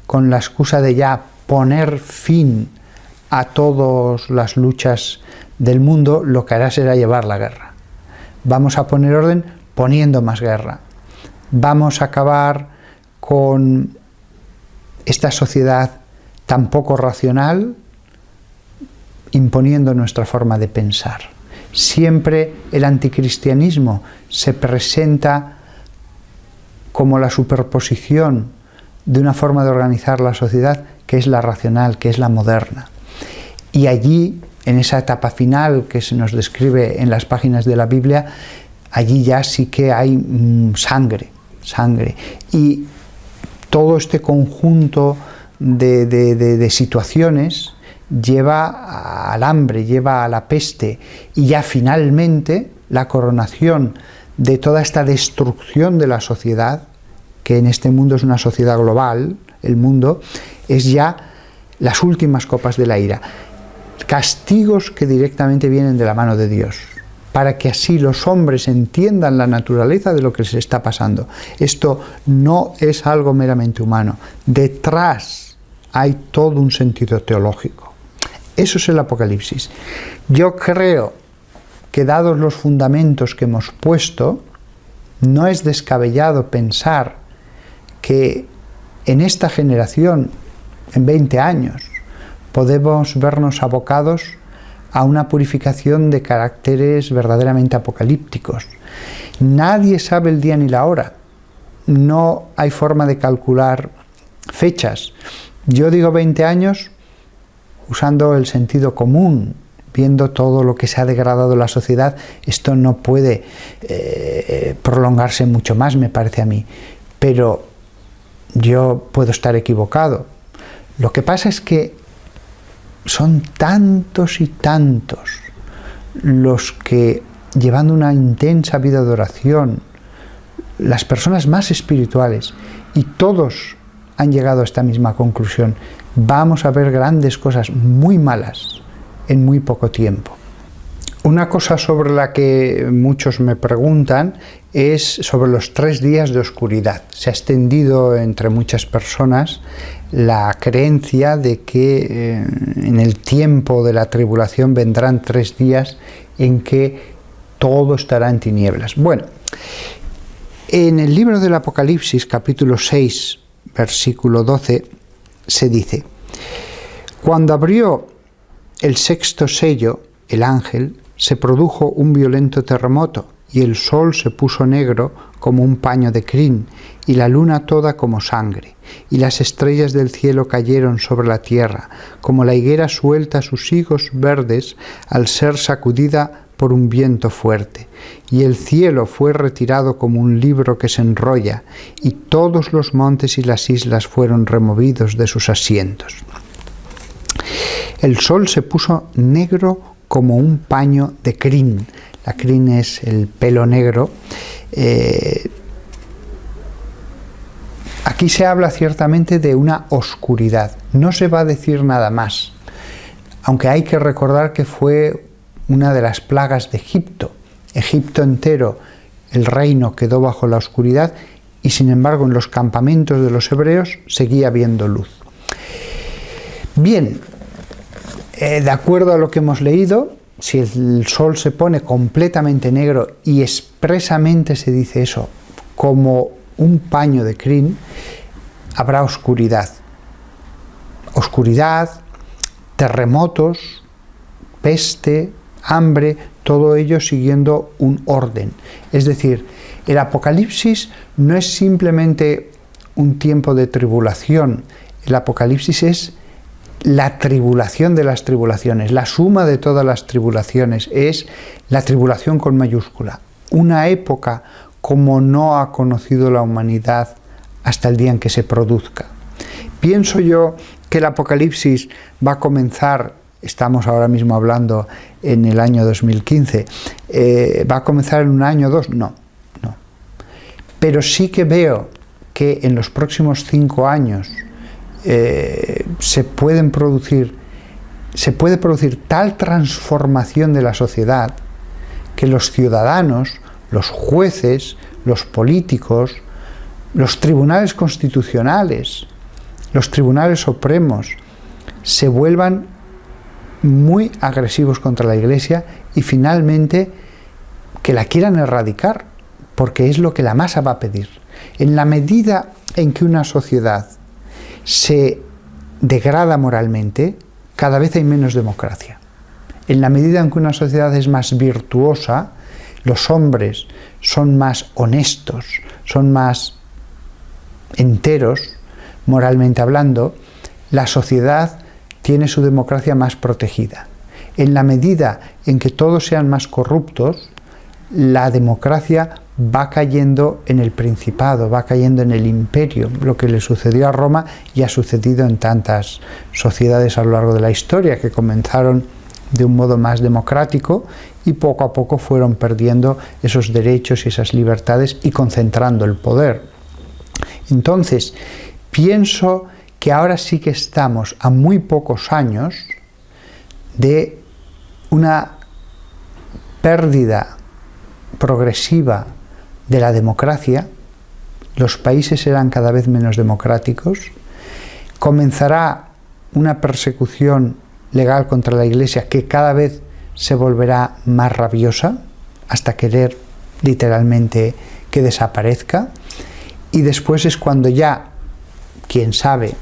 con la excusa de ya poner fin a todas las luchas del mundo, lo que hará será llevar la guerra. Vamos a poner orden poniendo más guerra. Vamos a acabar con esta sociedad tan poco racional, imponiendo nuestra forma de pensar. Siempre el anticristianismo se presenta como la superposición de una forma de organizar la sociedad que es la racional, que es la moderna. Y allí, en esa etapa final que se nos describe en las páginas de la Biblia, allí ya sí que hay sangre. Y todo este conjunto de situaciones lleva al hambre, lleva a la peste, y ya finalmente la coronación de toda esta destrucción de la sociedad, que en este mundo es una sociedad global, el mundo, es ya las últimas copas de la ira. Castigos que directamente vienen de la mano de Dios, para que así los hombres entiendan la naturaleza de lo que les está pasando. Esto no es algo meramente humano. Detrás hay todo un sentido teológico. Eso es el Apocalipsis. Yo creo que dados los fundamentos que hemos puesto, no es descabellado pensar que en esta generación, en 20 años, podemos vernos abocados a una purificación de caracteres verdaderamente apocalípticos. Nadie sabe el día ni la hora. No hay forma de calcular fechas. Yo digo 20 años usando el sentido común, viendo todo lo que se ha degradado la sociedad. Esto no puede prolongarse mucho más, me parece a mí. Pero yo puedo estar equivocado. Lo que pasa es que son tantos y tantos los que, llevando una intensa vida de oración, las personas más espirituales, y todos han llegado a esta misma conclusión: vamos a ver grandes cosas muy malas en muy poco tiempo. Una cosa sobre la que muchos me preguntan es sobre los 3 días de oscuridad. Se ha extendido entre muchas personas la creencia de que en el tiempo de la tribulación vendrán 3 días en que todo estará en tinieblas. Bueno, en el libro del Apocalipsis, capítulo 6, versículo 12, se dice: cuando abrió el sexto sello, el ángel, se produjo un violento terremoto, y el sol se puso negro como un paño de crin, y la luna toda como sangre, y las estrellas del cielo cayeron sobre la tierra, como la higuera suelta sus higos verdes al ser sacudida por un viento fuerte, y el cielo fue retirado como un libro que se enrolla, y todos los montes y las islas fueron removidos de sus asientos. El sol se puso negro como un paño de crin. La crin es el pelo negro. Aquí se habla ciertamente de una oscuridad. No se va a decir nada más, aunque hay que recordar que fue una de las plagas de Egipto. Egipto entero, el reino quedó bajo la oscuridad, y sin embargo en los campamentos de los hebreos seguía habiendo luz. Bien, de acuerdo a lo que hemos leído, si el sol se pone completamente negro, y expresamente se dice eso, como un paño de crin, habrá oscuridad. Oscuridad, terremotos, peste, hambre, todo ello siguiendo un orden. Es decir, el Apocalipsis no es simplemente un tiempo de tribulación. El Apocalipsis es la tribulación de las tribulaciones, la suma de todas las tribulaciones, es la tribulación con mayúscula. Una época como no ha conocido la humanidad hasta el día en que se produzca. Pienso yo que el Apocalipsis va a comenzar, estamos ahora mismo hablando en el año 2015, ¿va a comenzar en un año o dos? No. Pero sí que veo que en los próximos 5 años se puede producir tal transformación de la sociedad que los ciudadanos, los jueces, los políticos, los tribunales constitucionales, los tribunales supremos se vuelvan muy agresivos contra la Iglesia, y finalmente que la quieran erradicar, porque es lo que la masa va a pedir. En la medida en que una sociedad se degrada moralmente, cada vez hay menos democracia. En la medida en que una sociedad es más virtuosa, los hombres son más honestos, son más enteros, moralmente hablando, la sociedad tiene su democracia más protegida. En la medida en que todos sean más corruptos, la democracia va cayendo en el principado, va cayendo en el imperio. Lo que le sucedió a Roma y ha sucedido en tantas sociedades a lo largo de la historia, que comenzaron de un modo más democrático y poco a poco fueron perdiendo esos derechos y esas libertades y concentrando el poder. Entonces, pienso que ahora sí que estamos a muy pocos años de una pérdida progresiva de la democracia. Los países serán cada vez menos democráticos, comenzará una persecución legal contra la Iglesia que cada vez se volverá más rabiosa, hasta querer literalmente que desaparezca, y después es cuando ya, quién sabe,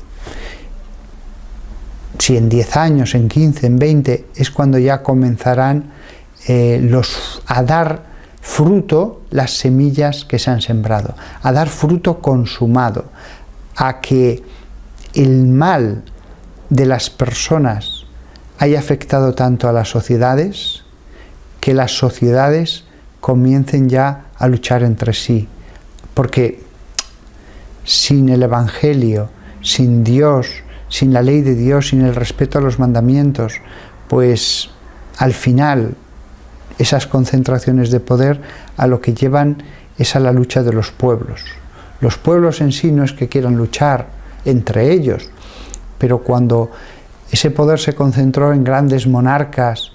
si en 10 años, en 15, en 20, es cuando ya comenzarán a dar fruto las semillas que se han sembrado, a dar fruto consumado, a que el mal de las personas haya afectado tanto a las sociedades, que las sociedades comiencen ya a luchar entre sí, porque sin el Evangelio, sin Dios, sin la ley de Dios, sin el respeto a los mandamientos, pues al final esas concentraciones de poder a lo que llevan es a la lucha de los pueblos. Los pueblos en sí no es que quieran luchar entre ellos, pero cuando ese poder se concentró en grandes monarcas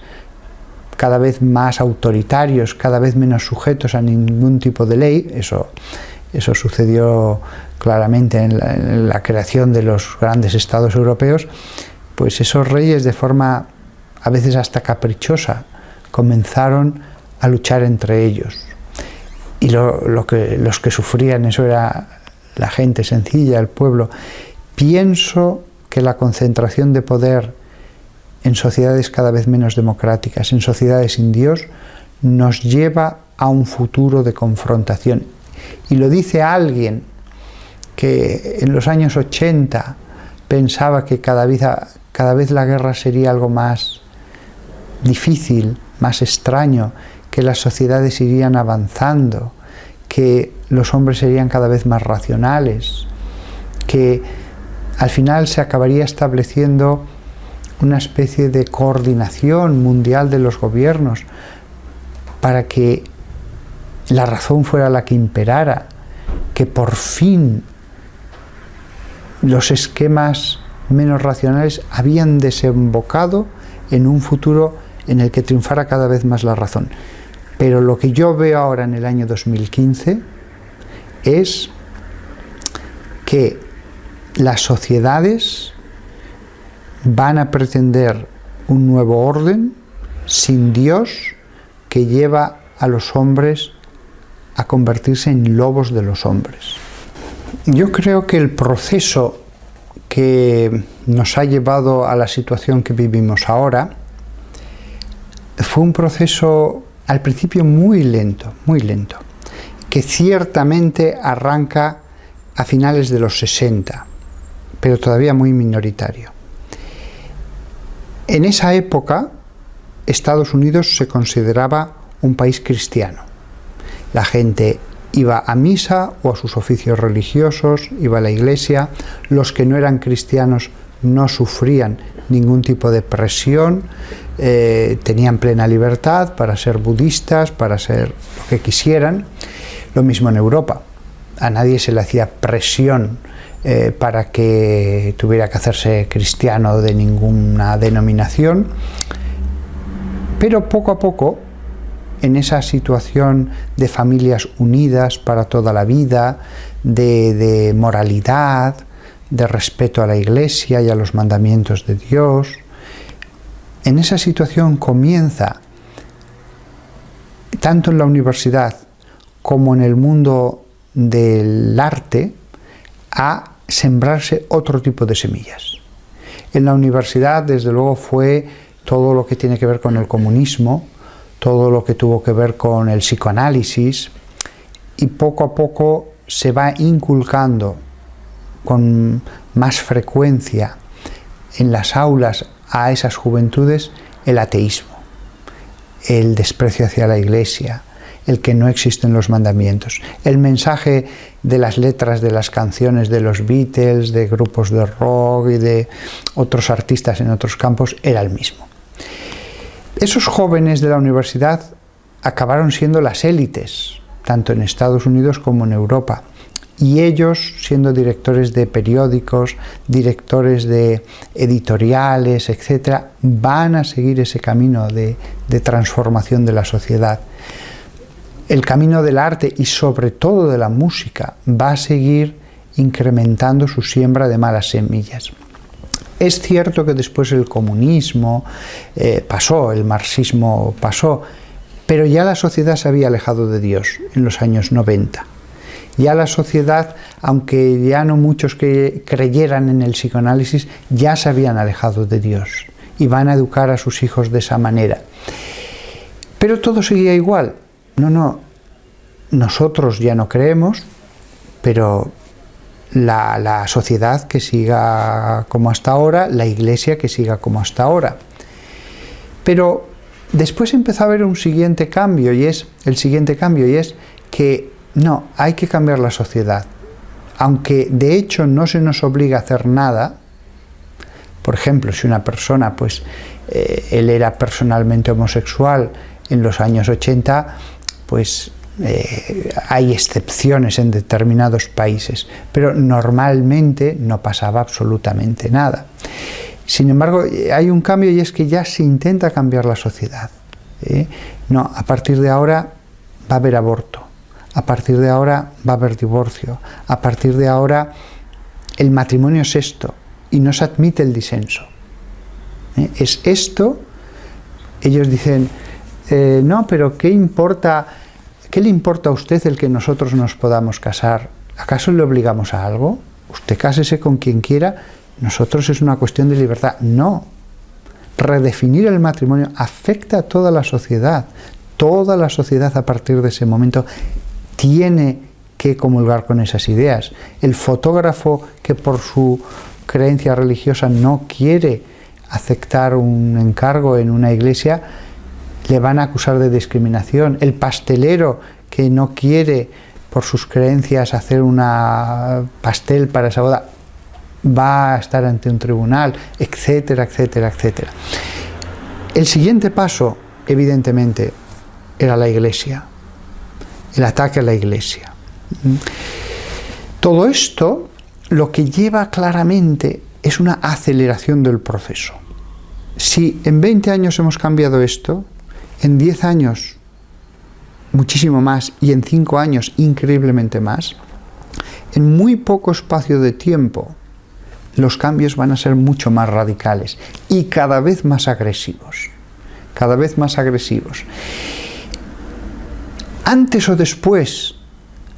cada vez más autoritarios, cada vez menos sujetos a ningún tipo de ley, eso sucedió claramente en la creación de los grandes estados europeos, pues esos reyes, de forma a veces hasta caprichosa, comenzaron a luchar entre ellos. Y los que sufrían eso era la gente sencilla, el pueblo. Pienso que la concentración de poder en sociedades cada vez menos democráticas, en sociedades sin Dios, nos lleva a un futuro de confrontación. Y lo dice alguien que en los años 80 pensaba que cada vez la guerra sería algo más difícil, más extraño, que las sociedades irían avanzando, que los hombres serían cada vez más racionales, que al final se acabaría estableciendo una especie de coordinación mundial de los gobiernos para que la razón fuera la que imperara, que por fin los esquemas menos racionales habían desembocado en un futuro en el que triunfara cada vez más la razón. Pero lo que yo veo ahora en el año 2015 es que las sociedades van a pretender un nuevo orden sin Dios, que lleva a los hombres a convertirse en lobos de los hombres. Yo creo que el proceso que nos ha llevado a la situación que vivimos ahora fue un proceso al principio muy lento, que ciertamente arranca a finales de los 60, pero todavía muy minoritario. En esa época, Estados Unidos se consideraba un país cristiano. La gente iba a misa o a sus oficios religiosos, iba a la iglesia. Los que no eran cristianos no sufrían ningún tipo de presión, tenían plena libertad para ser budistas, para ser lo que quisieran. Lo mismo en Europa. A nadie se le hacía presión para que tuviera que hacerse cristiano de ninguna denominación. Pero poco a poco, en esa situación de familias unidas para toda la vida, de moralidad, de respeto a la Iglesia y a los mandamientos de Dios, en esa situación comienza, tanto en la universidad como en el mundo del arte, a sembrarse otro tipo de semillas. En la universidad, desde luego, fue todo lo que tiene que ver con el comunismo, todo lo que tuvo que ver con el psicoanálisis, y poco a poco se va inculcando con más frecuencia en las aulas a esas juventudes el ateísmo, el desprecio hacia la Iglesia, el que no existen los mandamientos. El mensaje de las letras de las canciones de los Beatles, de grupos de rock y de otros artistas en otros campos era el mismo. Esos jóvenes de la universidad acabaron siendo las élites, tanto en Estados Unidos como en Europa, y ellos, siendo directores de periódicos, directores de editoriales, etc., van a seguir ese camino de transformación de la sociedad. El camino del arte y sobre todo de la música va a seguir incrementando su siembra de malas semillas. Es cierto que después el comunismo pasó, el marxismo pasó, pero ya la sociedad se había alejado de Dios en los años 90. Ya la sociedad, aunque ya no muchos que creyeran en el psicoanálisis, ya se habían alejado de Dios y van a educar a sus hijos de esa manera. Pero todo seguía igual. No, nosotros ya no creemos, pero la sociedad que siga como hasta ahora, la Iglesia que siga como hasta ahora. Pero después empezó a haber un siguiente cambio, y es que no, hay que cambiar la sociedad. Aunque de hecho no se nos obliga a hacer nada. Por ejemplo, si una persona, él era personalmente homosexual en los años 80, hay excepciones en determinados países, pero normalmente no pasaba absolutamente nada. Sin embargo, hay un cambio, y es que ya se intenta cambiar la sociedad. No, a partir de ahora va a haber aborto, a partir de ahora va a haber divorcio, a partir de ahora el matrimonio es esto y no se admite el disenso. Es esto. Ellos dicen, no, pero ¿qué le importa a usted el que nosotros nos podamos casar? ¿Acaso le obligamos a algo? Usted cásese con quien quiera, nosotros es una cuestión de libertad. No, redefinir el matrimonio afecta a toda la sociedad. Toda la sociedad a partir de ese momento tiene que comulgar con esas ideas. El fotógrafo que por su creencia religiosa no quiere aceptar un encargo en una iglesia, le van a acusar de discriminación. El pastelero que no quiere por sus creencias hacer una pastel para esa boda, va a estar ante un tribunal, etcétera, etcétera, etcétera. El siguiente paso, evidentemente, era la iglesia, el ataque a la iglesia. Todo esto lo que lleva claramente es una aceleración del proceso. Si en 20 años hemos cambiado esto, en 10 años muchísimo más y en 5 años increíblemente más, en muy poco espacio de tiempo los cambios van a ser mucho más radicales y cada vez más agresivos. Cada vez más agresivos. Antes o después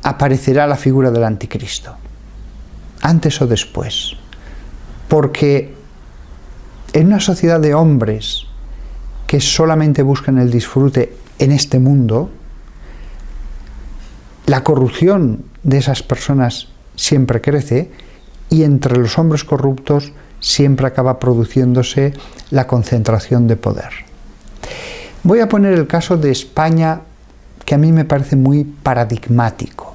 aparecerá la figura del anticristo. Antes o después. Porque en una sociedad de hombres que solamente buscan el disfrute en este mundo, la corrupción de esas personas siempre crece y entre los hombres corruptos siempre acaba produciéndose la concentración de poder. Voy a poner el caso de España, que a mí me parece muy paradigmático.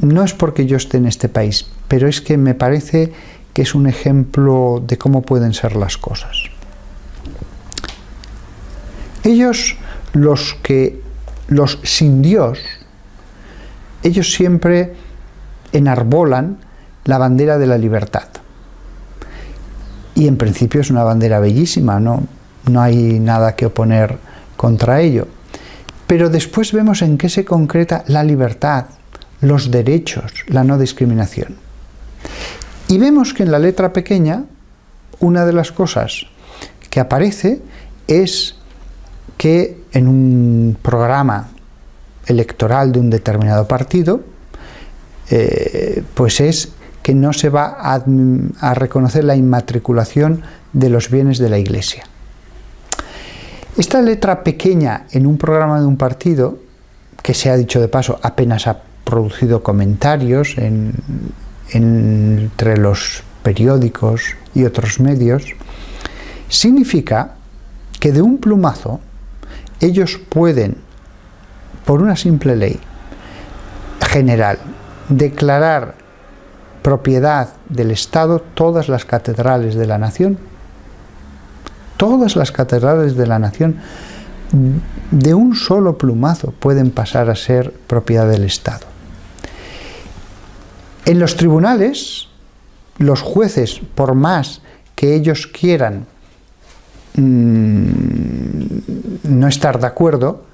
No es porque yo esté en este país, pero es que me parece que es un ejemplo de cómo pueden ser las cosas. Ellos, los sin Dios, ellos siempre enarbolan la bandera de la libertad. Y en principio es una bandera bellísima, no hay nada que oponer contra ello. Pero después vemos en qué se concreta la libertad, los derechos, la no discriminación. Y vemos que en la letra pequeña, una de las cosas que aparece es que en un programa electoral de un determinado partido, pues es que no se va a reconocer la inmatriculación de los bienes de la Iglesia. Esta letra pequeña en un programa de un partido, que se ha dicho de paso, apenas ha producido comentarios entre los periódicos y otros medios, significa que de un plumazo ellos pueden, por una simple ley general, declarar propiedad del Estado todas las catedrales de la nación. Todas las catedrales de la nación, de un solo plumazo, pueden pasar a ser propiedad del Estado. En los tribunales, los jueces, por más que ellos quieran no estar de acuerdo,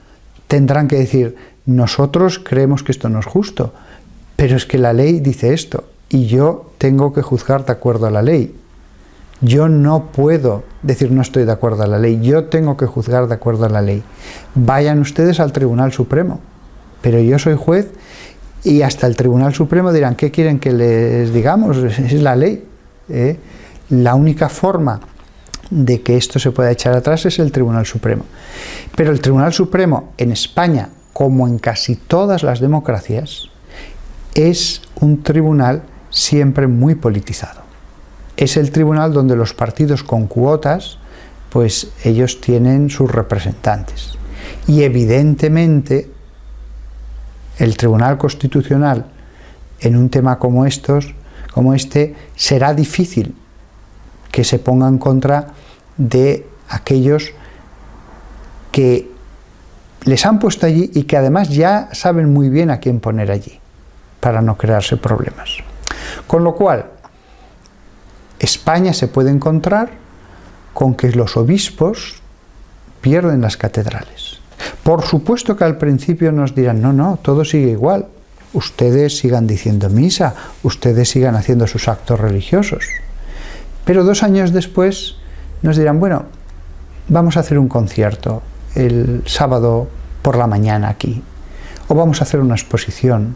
tendrán que decir: nosotros creemos que esto no es justo, pero es que la ley dice esto y yo tengo que juzgar de acuerdo a la ley. Yo no puedo decir no estoy de acuerdo a la ley, yo tengo que juzgar de acuerdo a la ley. Vayan ustedes al Tribunal Supremo, pero yo soy juez y hasta el Tribunal Supremo dirán: ¿qué quieren que les digamos? Es la ley. La única forma de que esto se pueda echar atrás es el Tribunal Supremo. Pero el Tribunal Supremo en España, como en casi todas las democracias, es un tribunal siempre muy politizado. Es el tribunal donde los partidos con cuotas, pues ellos tienen sus representantes. Y evidentemente el Tribunal Constitucional en un tema como este, será difícil que se ponga en contra de aquellos que les han puesto allí y que además ya saben muy bien a quién poner allí, para no crearse problemas. Con lo cual, España se puede encontrar con que los obispos pierden las catedrales. Por supuesto que al principio nos dirán: no, todo sigue igual, ustedes sigan diciendo misa, ustedes sigan haciendo sus actos religiosos. Pero 2 años después nos dirán: bueno, vamos a hacer un concierto el sábado por la mañana aquí, o vamos a hacer una exposición,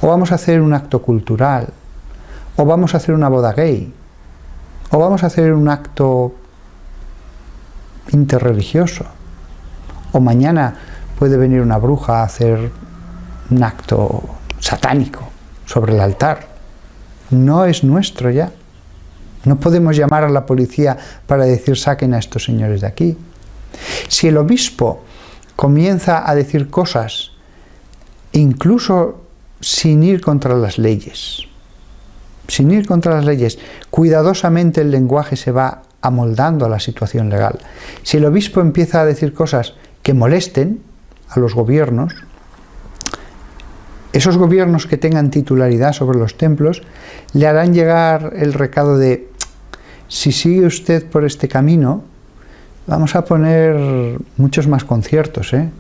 o vamos a hacer un acto cultural, o vamos a hacer una boda gay, o vamos a hacer un acto interreligioso. O mañana puede venir una bruja a hacer un acto satánico sobre el altar. No es nuestro ya. No podemos llamar a la policía para decir saquen a estos señores de aquí. Si el obispo comienza a decir cosas, incluso sin ir contra las leyes, cuidadosamente el lenguaje se va amoldando a la situación legal. Si el obispo empieza a decir cosas que molesten a los gobiernos, esos gobiernos que tengan titularidad sobre los templos le harán llegar el recado de: si sigue usted por este camino, vamos a poner muchos más conciertos, ¿eh?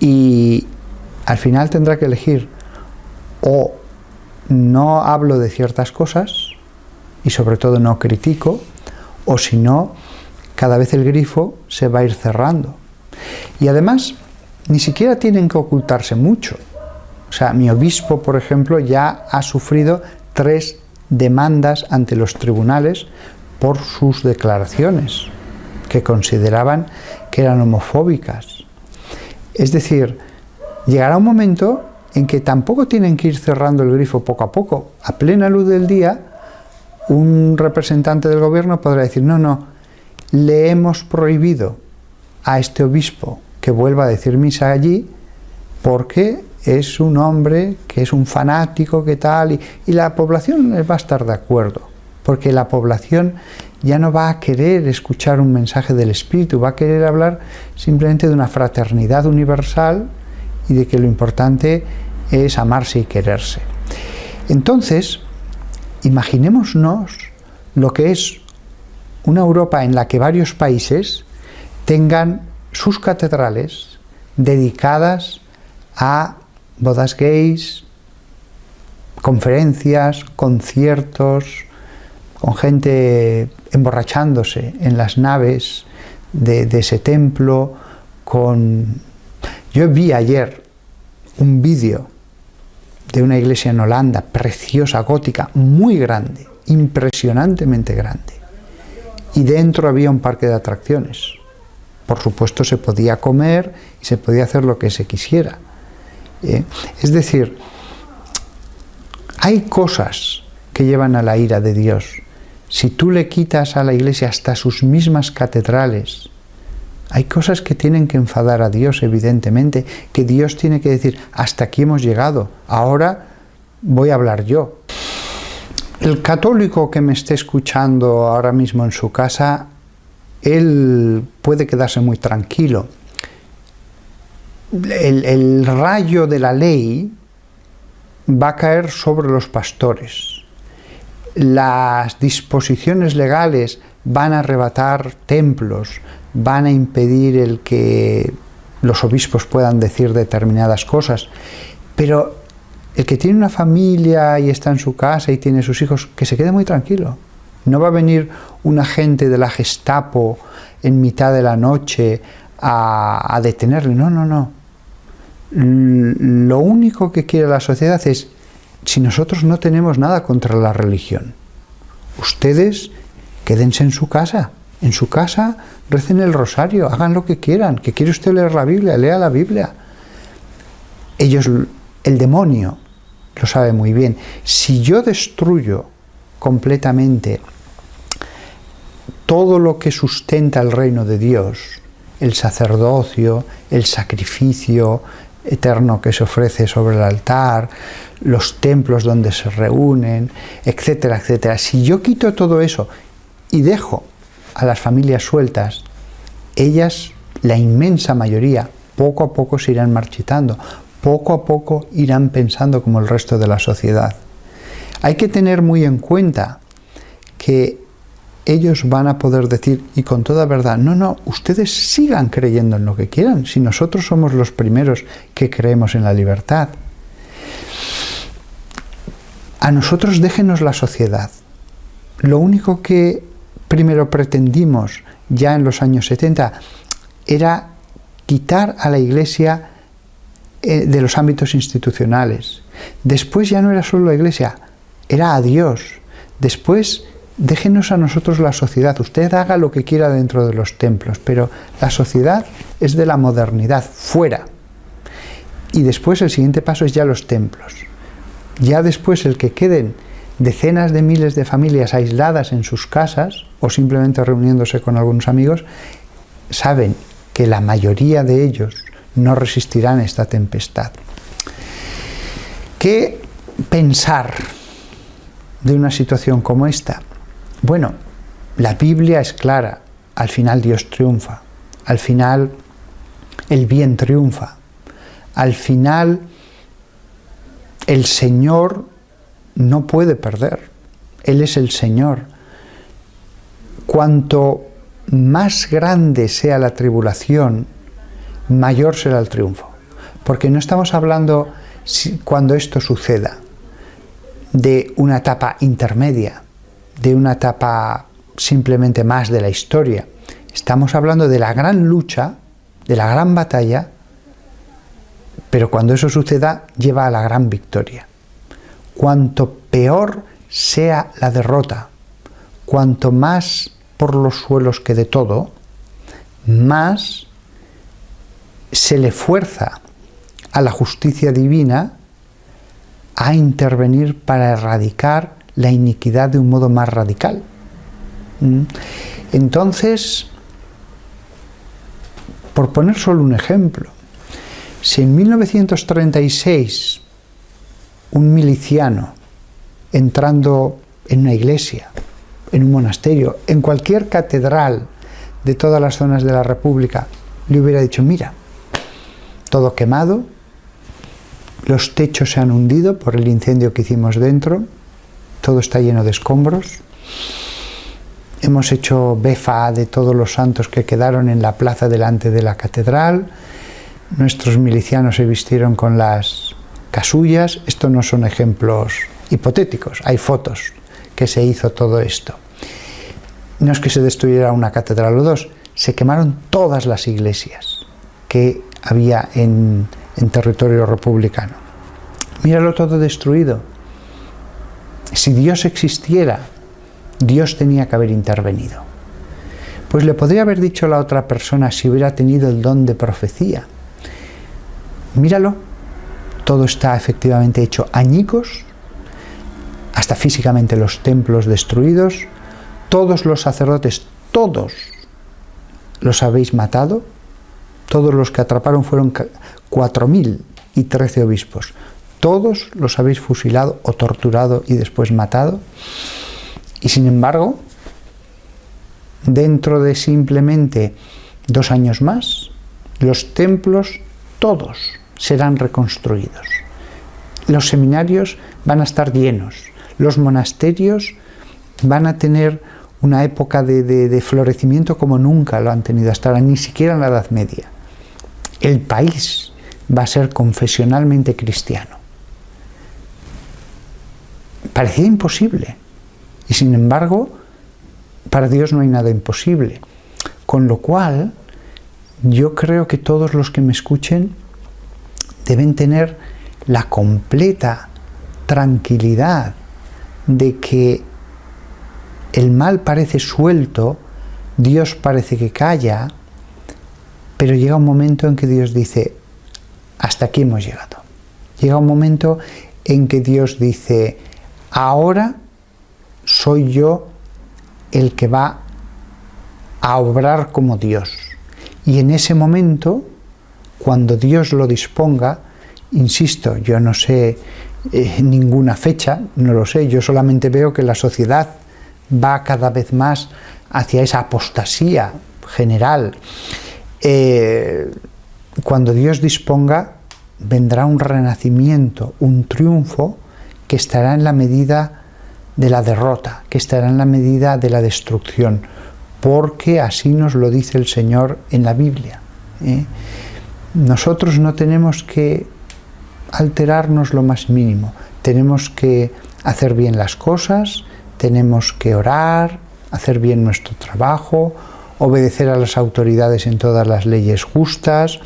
Y al final tendrá que elegir: o no hablo de ciertas cosas y sobre todo no critico, o si no, cada vez el grifo se va a ir cerrando. Y además, ni siquiera tienen que ocultarse mucho. O sea, mi obispo, por ejemplo, ya ha sufrido 3 demandas ante los tribunales por sus declaraciones, que consideraban que eran homofóbicas. Es decir, llegará un momento en que tampoco tienen que ir cerrando el grifo poco a poco. A plena luz del día, un representante del gobierno podrá decir: no, le hemos prohibido a este obispo que vuelva a decir misa allí porque es un hombre que es un fanático, que tal, y la población va a estar de acuerdo, porque la población ya no va a querer escuchar un mensaje del Espíritu, va a querer hablar simplemente de una fraternidad universal y de que lo importante es amarse y quererse. Entonces, imaginémonos lo que es una Europa en la que varios países tengan sus catedrales dedicadas a bodas gays, conferencias, conciertos, con gente emborrachándose en las naves de ese templo. Yo vi ayer un vídeo de una iglesia en Holanda, preciosa, gótica, muy grande, impresionantemente grande, y dentro había un parque de atracciones. Por supuesto, se podía comer y se podía hacer lo que se quisiera. Es decir, hay cosas que llevan a la ira de Dios. Si tú le quitas a la iglesia hasta sus mismas catedrales, hay cosas que tienen que enfadar a Dios, evidentemente, que Dios tiene que decir: hasta aquí hemos llegado, ahora voy a hablar yo. El católico que me esté escuchando ahora mismo en su casa, él puede quedarse muy tranquilo. El rayo de la ley va a caer sobre los pastores. Las disposiciones legales van a arrebatar templos, van a impedir el que los obispos puedan decir determinadas cosas, pero el que tiene una familia y está en su casa y tiene sus hijos, que se quede muy tranquilo. No va a venir un agente de la Gestapo en mitad de la noche a detenerle. No. Lo único que quiere la sociedad es: si nosotros no tenemos nada contra la religión, ustedes quédense en su casa, recen el rosario, hagan lo que quieran. ¿Que quiere usted leer la Biblia? Lea la Biblia. El demonio lo sabe muy bien. Si yo destruyo completamente todo lo que sustenta el reino de Dios, el sacerdocio, el sacrificio eterno que se ofrece sobre el altar, los templos donde se reúnen, etcétera, etcétera. Si yo quito todo eso y dejo a las familias sueltas, ellas, la inmensa mayoría, poco a poco se irán marchitando, poco a poco irán pensando como el resto de la sociedad. Hay que tener muy en cuenta que ellos van a poder decir, y con toda verdad: no, ustedes sigan creyendo en lo que quieran, si nosotros somos los primeros que creemos en la libertad. A nosotros déjenos la sociedad. Lo único que primero pretendimos ya en los años 70 era quitar a la Iglesia de los ámbitos institucionales. Después ya no era solo la Iglesia, era a Dios. Después déjenos a nosotros la sociedad, usted haga lo que quiera dentro de los templos, pero la sociedad es de la modernidad, fuera. Y después el siguiente paso es ya los templos. Ya después el que queden decenas de miles de familias aisladas en sus casas o simplemente reuniéndose con algunos amigos, saben que la mayoría de ellos no resistirán esta tempestad. ¿Qué pensar de una situación como esta? Bueno, la Biblia es clara, al final Dios triunfa, al final el bien triunfa, al final el Señor no puede perder, Él es el Señor. Cuanto más grande sea la tribulación, mayor será el triunfo, porque no estamos hablando, cuando esto suceda, de una etapa intermedia, de una etapa simplemente más de la historia. Estamos hablando de la gran lucha, de la gran batalla, pero cuando eso suceda, lleva a la gran victoria. Cuanto peor sea la derrota, cuanto más por los suelos quede todo, más se le fuerza a la justicia divina a intervenir para erradicar la iniquidad de un modo más radical. Entonces, por poner solo un ejemplo, si en 1936 un miliciano entrando en una iglesia, en un monasterio, en cualquier catedral de todas las zonas de la República, le hubiera dicho: mira, todo quemado, los techos se han hundido por el incendio que hicimos dentro, todo está lleno de escombros, hemos hecho befa de todos los santos que quedaron en la plaza delante de la catedral, nuestros milicianos se vistieron con las casullas. Esto no son ejemplos hipotéticos, hay fotos que se hizo todo esto. No es que se destruyera una catedral o dos, se quemaron todas las iglesias que había en territorio republicano. Míralo todo destruido. Si Dios existiera, Dios tenía que haber intervenido. Pues le podría haber dicho a la otra persona si hubiera tenido el don de profecía: míralo, todo está efectivamente hecho añicos, hasta físicamente los templos destruidos, todos los sacerdotes, todos los habéis matado, todos los que atraparon fueron 4.013 obispos, todos los habéis fusilado o torturado y después matado, y sin embargo, dentro de simplemente 2 años más, los templos todos serán reconstruidos. Los seminarios van a estar llenos, los monasterios van a tener una época de florecimiento como nunca lo han tenido hasta ahora, ni siquiera en la Edad Media. El país va a ser confesionalmente cristiano. Parecía imposible, y sin embargo, para Dios no hay nada imposible. Con lo cual, yo creo que todos los que me escuchen deben tener la completa tranquilidad de que el mal parece suelto, Dios parece que calla, pero llega un momento en que Dios dice: hasta aquí hemos llegado. Llega un momento en que Dios dice: ahora soy yo el que va a obrar como Dios. Y en ese momento, cuando Dios lo disponga, insisto, yo no sé ninguna fecha, no lo sé, yo solamente veo que la sociedad va cada vez más hacia esa apostasía general. Cuando Dios disponga, vendrá un renacimiento, un triunfo que estará en la medida de la derrota, que estará en la medida de la destrucción, porque así nos lo dice el Señor en la Biblia. Nosotros no tenemos que alterarnos lo más mínimo, tenemos que hacer bien las cosas, tenemos que orar, hacer bien nuestro trabajo, obedecer a las autoridades en todas las leyes justas,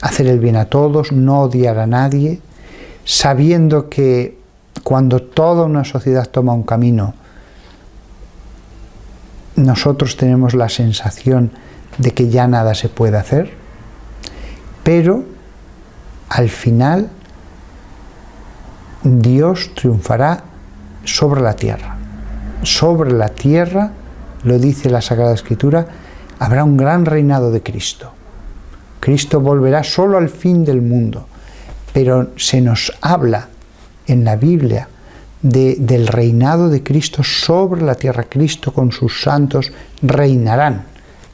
hacer el bien a todos, no odiar a nadie, sabiendo que cuando toda una sociedad toma un camino, nosotros tenemos la sensación de que ya nada se puede hacer, pero al final Dios triunfará sobre la tierra. Sobre la tierra, lo dice la Sagrada Escritura, habrá un gran reinado de Cristo. Cristo volverá solo al fin del mundo, pero se nos habla en la Biblia del reinado de Cristo sobre la tierra. Cristo con sus santos reinarán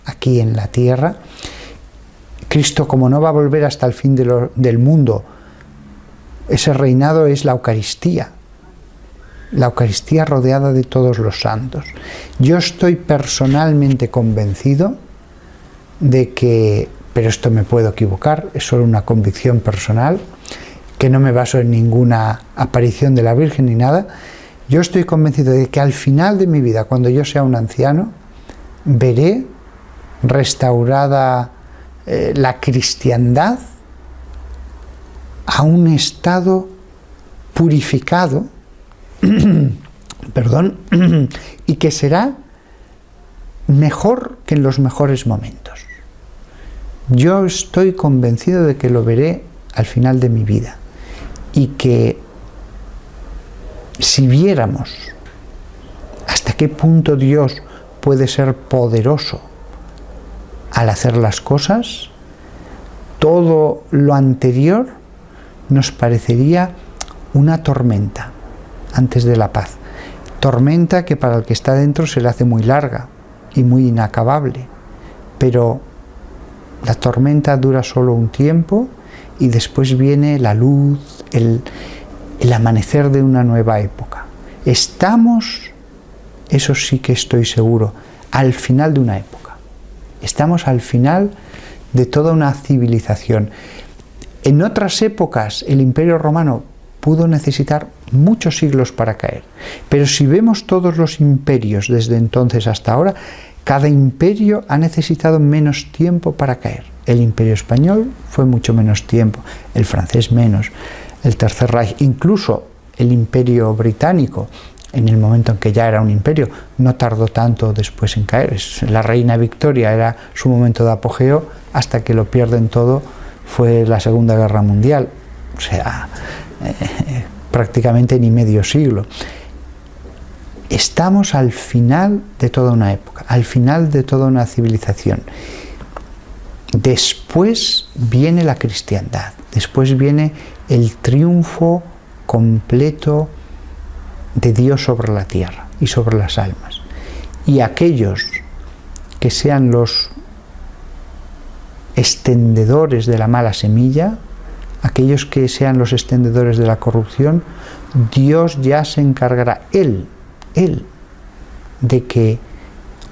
aquí en la tierra. Cristo, como no va a volver hasta el fin del mundo, ese reinado es la Eucaristía rodeada de todos los santos. Yo estoy personalmente convencido de que, pero esto me puedo equivocar, es solo una convicción personal, que no me baso en ninguna aparición de la Virgen ni nada. Yo estoy convencido de que al final de mi vida, cuando yo sea un anciano, veré restaurada la cristiandad a un estado purificado, perdón, y que será mejor que en los mejores momentos. Yo estoy convencido de que lo veré al final de mi vida, y que si viéramos hasta qué punto Dios puede ser poderoso al hacer las cosas, todo lo anterior nos parecería una tormenta antes de la paz. Tormenta que para el que está dentro se le hace muy larga y muy inacabable, pero la tormenta dura solo un tiempo y después viene la luz, el amanecer de una nueva época. Estamos, eso sí que estoy seguro, al final de una época. Estamos al final de toda una civilización. En otras épocas el Imperio Romano pudo necesitar muchos siglos para caer, pero si vemos todos los imperios desde entonces hasta ahora, cada imperio ha necesitado menos tiempo para caer. El Imperio Español fue mucho menos tiempo, el francés menos, el Tercer Reich, incluso el Imperio Británico, en el momento en que ya era un imperio, no tardó tanto después en caer. La reina Victoria era su momento de apogeo, hasta que lo pierden todo fue la Segunda Guerra Mundial, o sea, prácticamente ni medio siglo. Estamos al final de toda una época, al final de toda una civilización. Después viene la cristiandad, después viene el triunfo completo de Dios sobre la tierra y sobre las almas. Y aquellos que sean los extendedores de la mala semilla, aquellos que sean los extendedores de la corrupción, Dios ya se encargará, Él, de que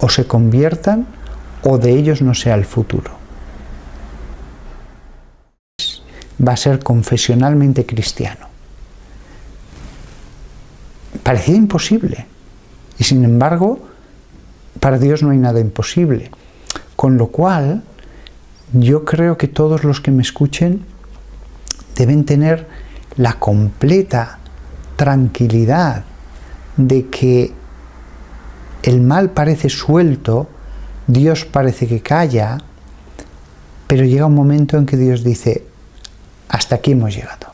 o se conviertan o de ellos no sea el futuro. Va a ser confesionalmente cristiano. Parecía imposible, y sin embargo, para Dios no hay nada imposible. Con lo cual, yo creo que todos los que me escuchen deben tener la completa tranquilidad de que el mal parece suelto, Dios parece que calla, pero llega un momento en que Dios dice, hasta aquí hemos llegado.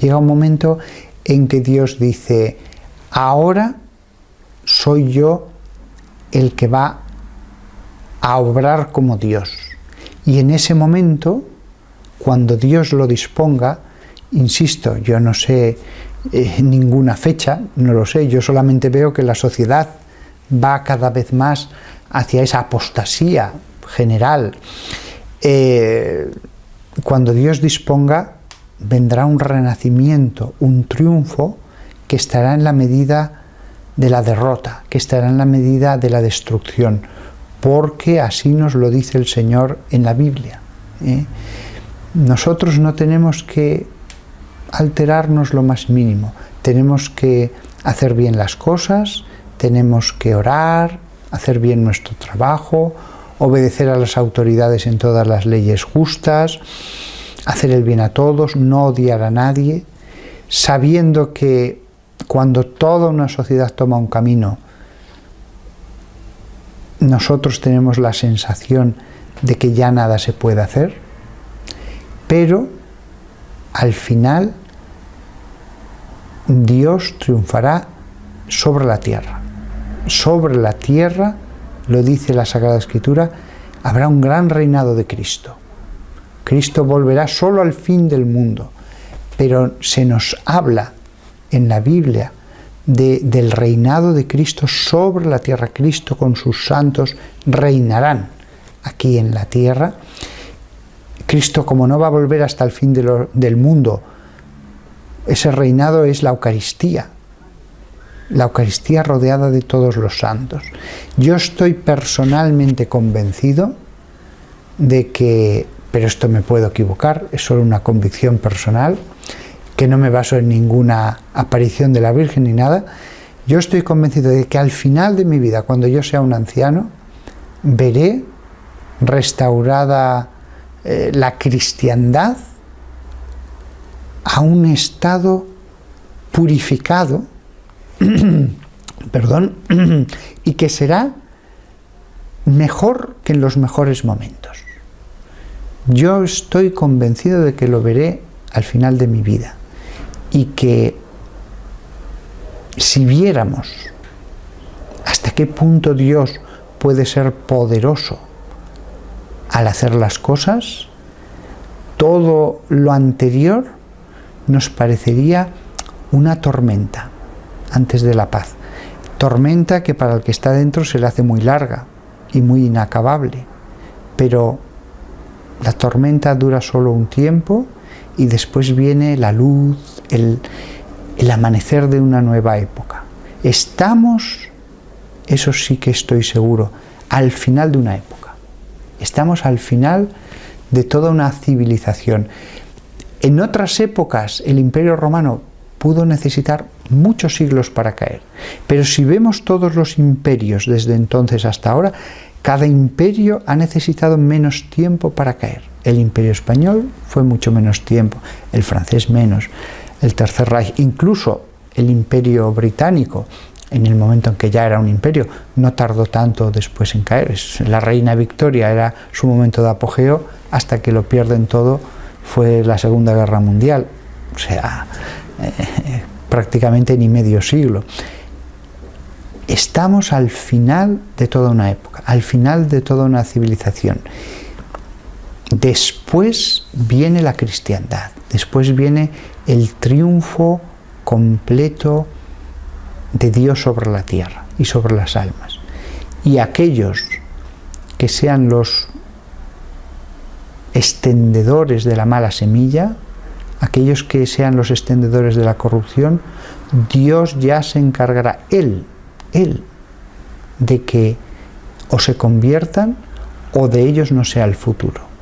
Llega un momento en que Dios dice, ahora soy yo el que va a obrar como Dios. Y en ese momento, cuando Dios lo disponga, insisto, yo no sé ninguna fecha, no lo sé, yo solamente veo que la sociedad va cada vez más hacia esa apostasía general. Cuando Dios disponga, vendrá un renacimiento, un triunfo que estará en la medida de la derrota, que estará en la medida de la destrucción, porque así nos lo dice el Señor en la Biblia. Nosotros no tenemos que alterarnos lo más mínimo, tenemos que hacer bien las cosas, tenemos que orar, hacer bien nuestro trabajo, obedecer a las autoridades en todas las leyes justas, hacer el bien a todos, no odiar a nadie, sabiendo que cuando toda una sociedad toma un camino, nosotros tenemos la sensación de que ya nada se puede hacer, pero al final Dios triunfará sobre la tierra. Sobre la tierra, lo dice la Sagrada Escritura, habrá un gran reinado de Cristo. Cristo volverá solo al fin del mundo, pero se nos habla en la Biblia del reinado de Cristo sobre la tierra. Cristo con sus santos reinarán aquí en la tierra. Cristo, como no va a volver hasta el fin del mundo, ese reinado es la Eucaristía rodeada de todos los santos. Yo estoy personalmente convencido de que, pero esto me puedo equivocar, es solo una convicción personal, que no me baso en ninguna aparición de la Virgen ni nada. Yo estoy convencido de que al final de mi vida, cuando yo sea un anciano, veré restaurada la cristiandad a un estado purificado, perdón, y que será mejor que en los mejores momentos. Yo estoy convencido de que lo veré al final de mi vida, y que si viéramos hasta qué punto Dios puede ser poderoso al hacer las cosas, todo lo anterior nos parecería una tormenta antes de la paz. Tormenta que para el que está dentro se le hace muy larga y muy inacabable, pero la tormenta dura solo un tiempo y después viene la luz, el amanecer de una nueva época. Estamos, eso sí que estoy seguro, al final de una época. Estamos al final de toda una civilización. En otras épocas el Imperio Romano pudo necesitar muchos siglos para caer, pero si vemos todos los imperios desde entonces hasta ahora, cada imperio ha necesitado menos tiempo para caer. El Imperio Español fue mucho menos tiempo, el francés menos, el Tercer Reich, incluso el Imperio Británico, en el momento en que ya era un imperio, no tardó tanto después en caer. La reina Victoria era su momento de apogeo, hasta que lo pierden todo fue la Segunda Guerra Mundial, o sea, prácticamente ni medio siglo. Estamos al final de toda una época, al final de toda una civilización. Después viene la cristiandad, después viene el triunfo completo de Dios sobre la tierra y sobre las almas. Y aquellos que sean los extendedores de la mala semilla, aquellos que sean los extendedores de la corrupción, Dios ya se encargará, Él, de que o se conviertan o de ellos no sea el futuro.